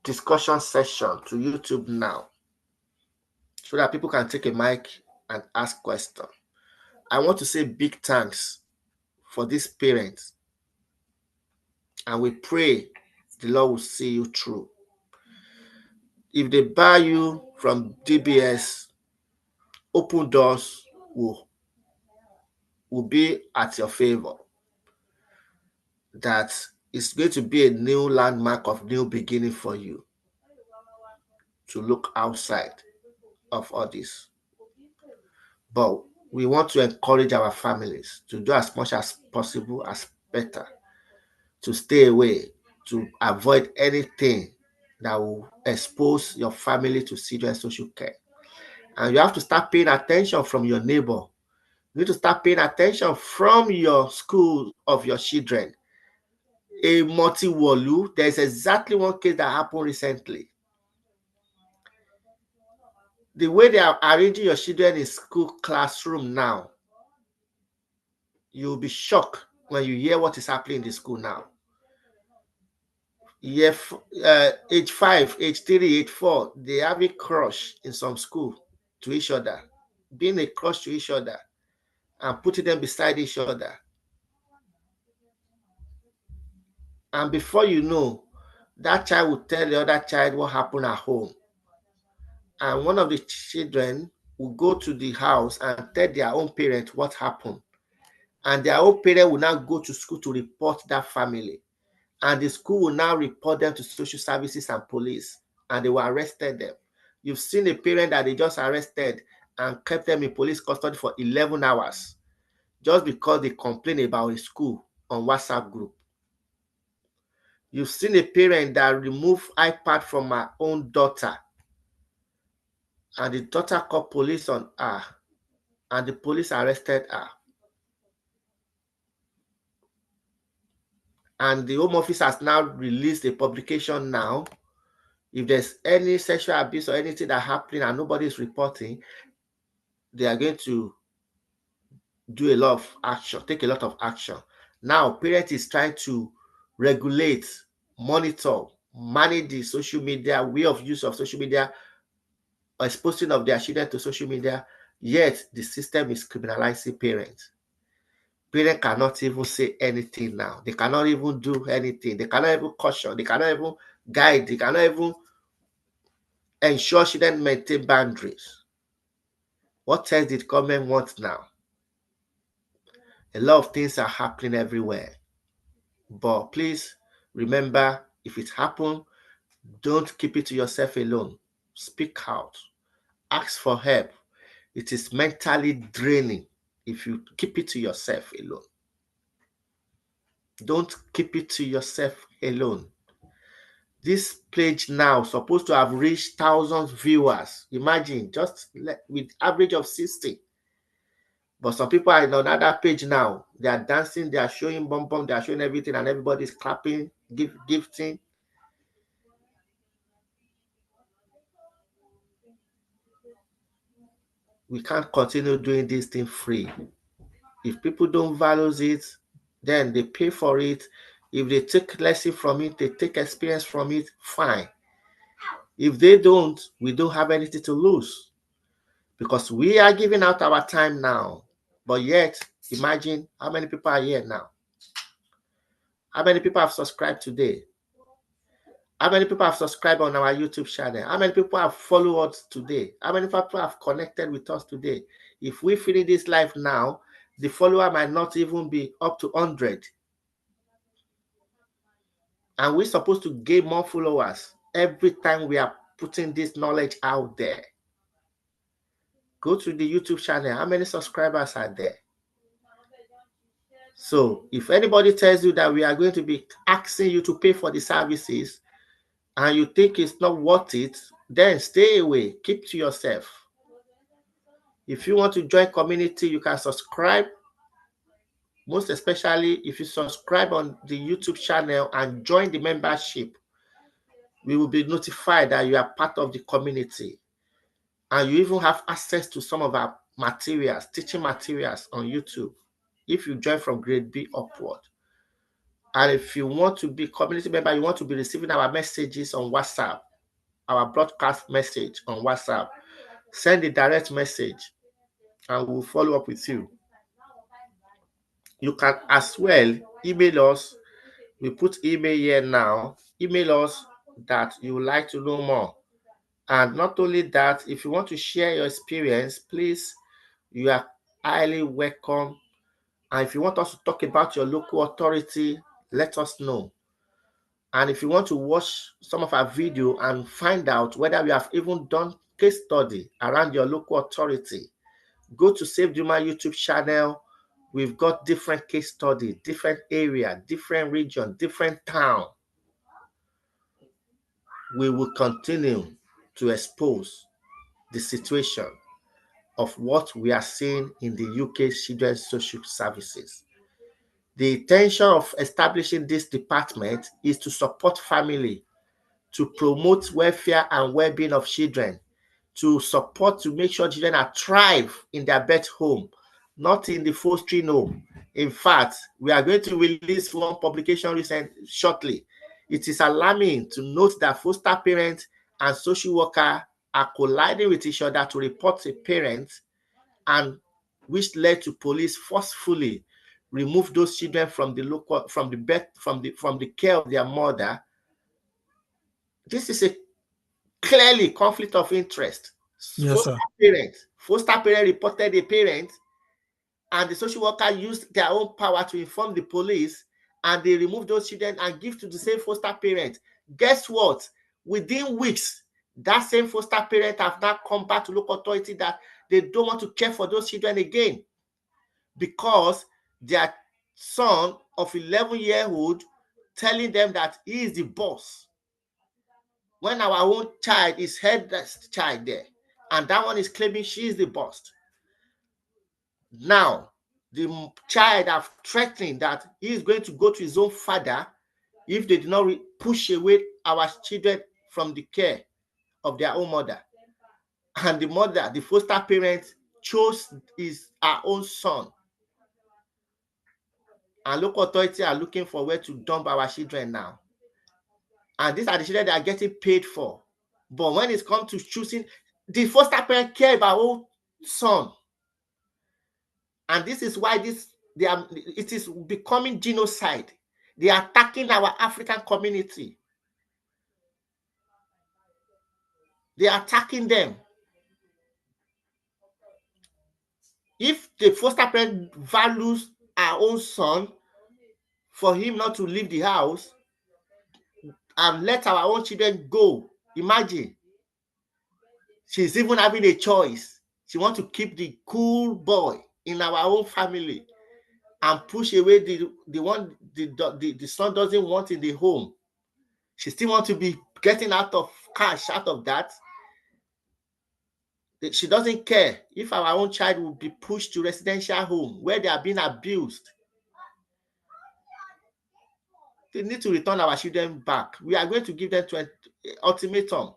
discussion session to YouTube now so that people can take a mic and ask questions. I want to say big thanks for these parents, and we pray the Lord will see you through. If they buy you from DBS, open doors will be at your favor. That is going to be a new landmark of new beginning for you to look outside of all this. But we want to encourage our families to do as much as possible as better, to stay away, to avoid anything that will expose your family to serious social care. And you have to start paying attention from your neighbor. You need to start paying attention from your school of your children. A multi-wallu, there's exactly one case that happened recently. The way they are arranging your children in school classroom now, you'll be shocked when you hear what is happening in the school now. Age 5, age 3, age 4, they have a crush in some school to each other, being a crush to each other and putting them beside each other. And before you know, that child will tell the other child what happened at home. And one of the children will go to the house and tell their own parent what happened. And their own parent will now go to school to report that family. And the school will now report them to social services and police, and they will arrest them. You've seen a parent that they just arrested and kept them in police custody for 11 hours just because they complain about a school on WhatsApp group. You've seen a parent that removed iPad from her own daughter, and the daughter called police on her, and the police arrested her. And the Home Office has now released a publication now. If there's any sexual abuse or anything that happening and nobody is reporting, they are going to do a lot of action, take a lot of action. Now, parents is trying to regulate, monitor, manage the social media, way of use of social media, exposing of their children to social media, yet the system is criminalizing parents. Parents cannot even say anything now. They cannot even do anything. They cannot even caution. They cannot even guide. They cannot even ensure children maintain boundaries. What else did government want now? A lot of things are happening everywhere. But please remember, if it happens, don't keep it to yourself alone. Speak out. Ask for help. It is mentally draining if you keep it to yourself alone. Don't keep it to yourself alone. This page now supposed to have reached thousands of viewers. Imagine, just with average of 60. But some people are on another page now. They are dancing, they are showing bum, they are showing everything, and everybody's clapping, gifting. We can't continue doing this thing free. If people don't value it, then they pay for it. If they take lesson from it, they take experience from it, fine. If they don't, we don't have anything to lose, because we are giving out our time now. But yet, imagine how many people are here now. How many people have subscribed today? How many people have subscribed on our YouTube channel? How many people have followed us today? How many people have connected with us today? If we finish this live now, the follower might not even be up to 100. And we're supposed to gain more followers every time we are putting this knowledge out there. Go to the YouTube channel. How many subscribers are there? So if anybody tells you that we are going to be asking you to pay for the services and you think it's not worth it, then stay away. Keep to yourself. If you want to join community, you can subscribe. Most especially if you subscribe on the YouTube channel and join the membership, we will be notified that you are part of the community. And you even have access to some of our materials, teaching materials on YouTube, if you join from grade B upward. And if you want to be community member, you want to be receiving our messages on WhatsApp, our broadcast message on WhatsApp, send a direct message and we'll follow up with you. You can as well email us. We put email here now. Email us that you would like to know more. And not only that, if you want to share your experience, please, you are highly welcome. And if you want us to talk about your local authority, let us know. And if you want to watch some of our video and find out whether we have even done case study around your local authority, go to Save the Human YouTube channel. We've got different case study, different area, different region, different town. We will continue to expose the situation of what we are seeing in the UK Children's Social Services. The intention of establishing this department is to support family, to promote welfare and well-being of children, to support, to make sure children are thrive in their birth home, not in the fostering home. In fact, we are going to release one publication shortly. It is alarming to note that foster parents and social worker are colliding with each other to report a parent, and which led to police forcefully remove those children from the care of their mother. This is a clearly conflict of interest. Yes, sir. Foster parent reported a parent, and the social worker used their own power to inform the police, and they removed those children and give to the same foster parent. Guess what? Within weeks, that same foster parent have now come back to local authority that they don't want to care for those children again. because their son of 11-year-old telling them that he is the boss, when our own child is head child there, and that one is claiming she is the boss. Now, the child have threatened that he is going to go to his own father if they do not push away our children from the care of their own mother. And the mother, the foster parent, chose her own son. And local authorities are looking for where to dump our children now. And these are the children that are getting paid for. But when it comes to choosing, the foster parent care about own son. And this is why it is becoming genocide. They are attacking our African community. They are attacking them. If the foster parent values our own son, for him not to leave the house and let our own children go, imagine. She's even having a choice. She wants to keep the cool boy in our own family and push away the one the son doesn't want in the home. She still wants to be getting out of cash out of that. She doesn't care if our own child will be pushed to residential home where they are being abused. They need to return our children back. We are going to give them ultimatum.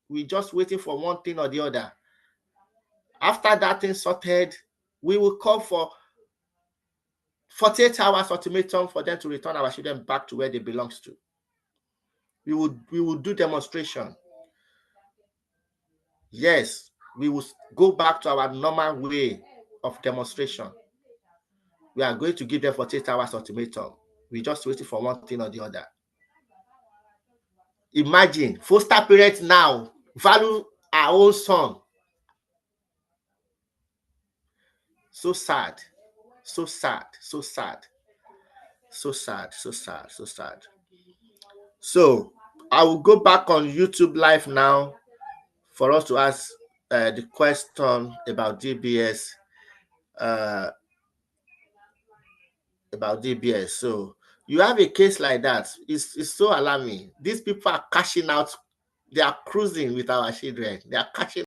We're just waiting for one thing or the other. After that thing sorted, we will call for 48 hours ultimatum for them to return our children back to where they belong to. We will do demonstration. Yes, we will go back to our normal way of demonstration. We are going to give them 48 hours ultimatum. We're just waiting for one thing or the other. Imagine, foster parents now value our own son. So sad, so sad, so sad, so sad, so sad, so sad. So I will go back on YouTube Live now for us to ask the question about DBS. So you have a case like that. It's so alarming. These people are cashing out. They are cruising with our children. They are cashing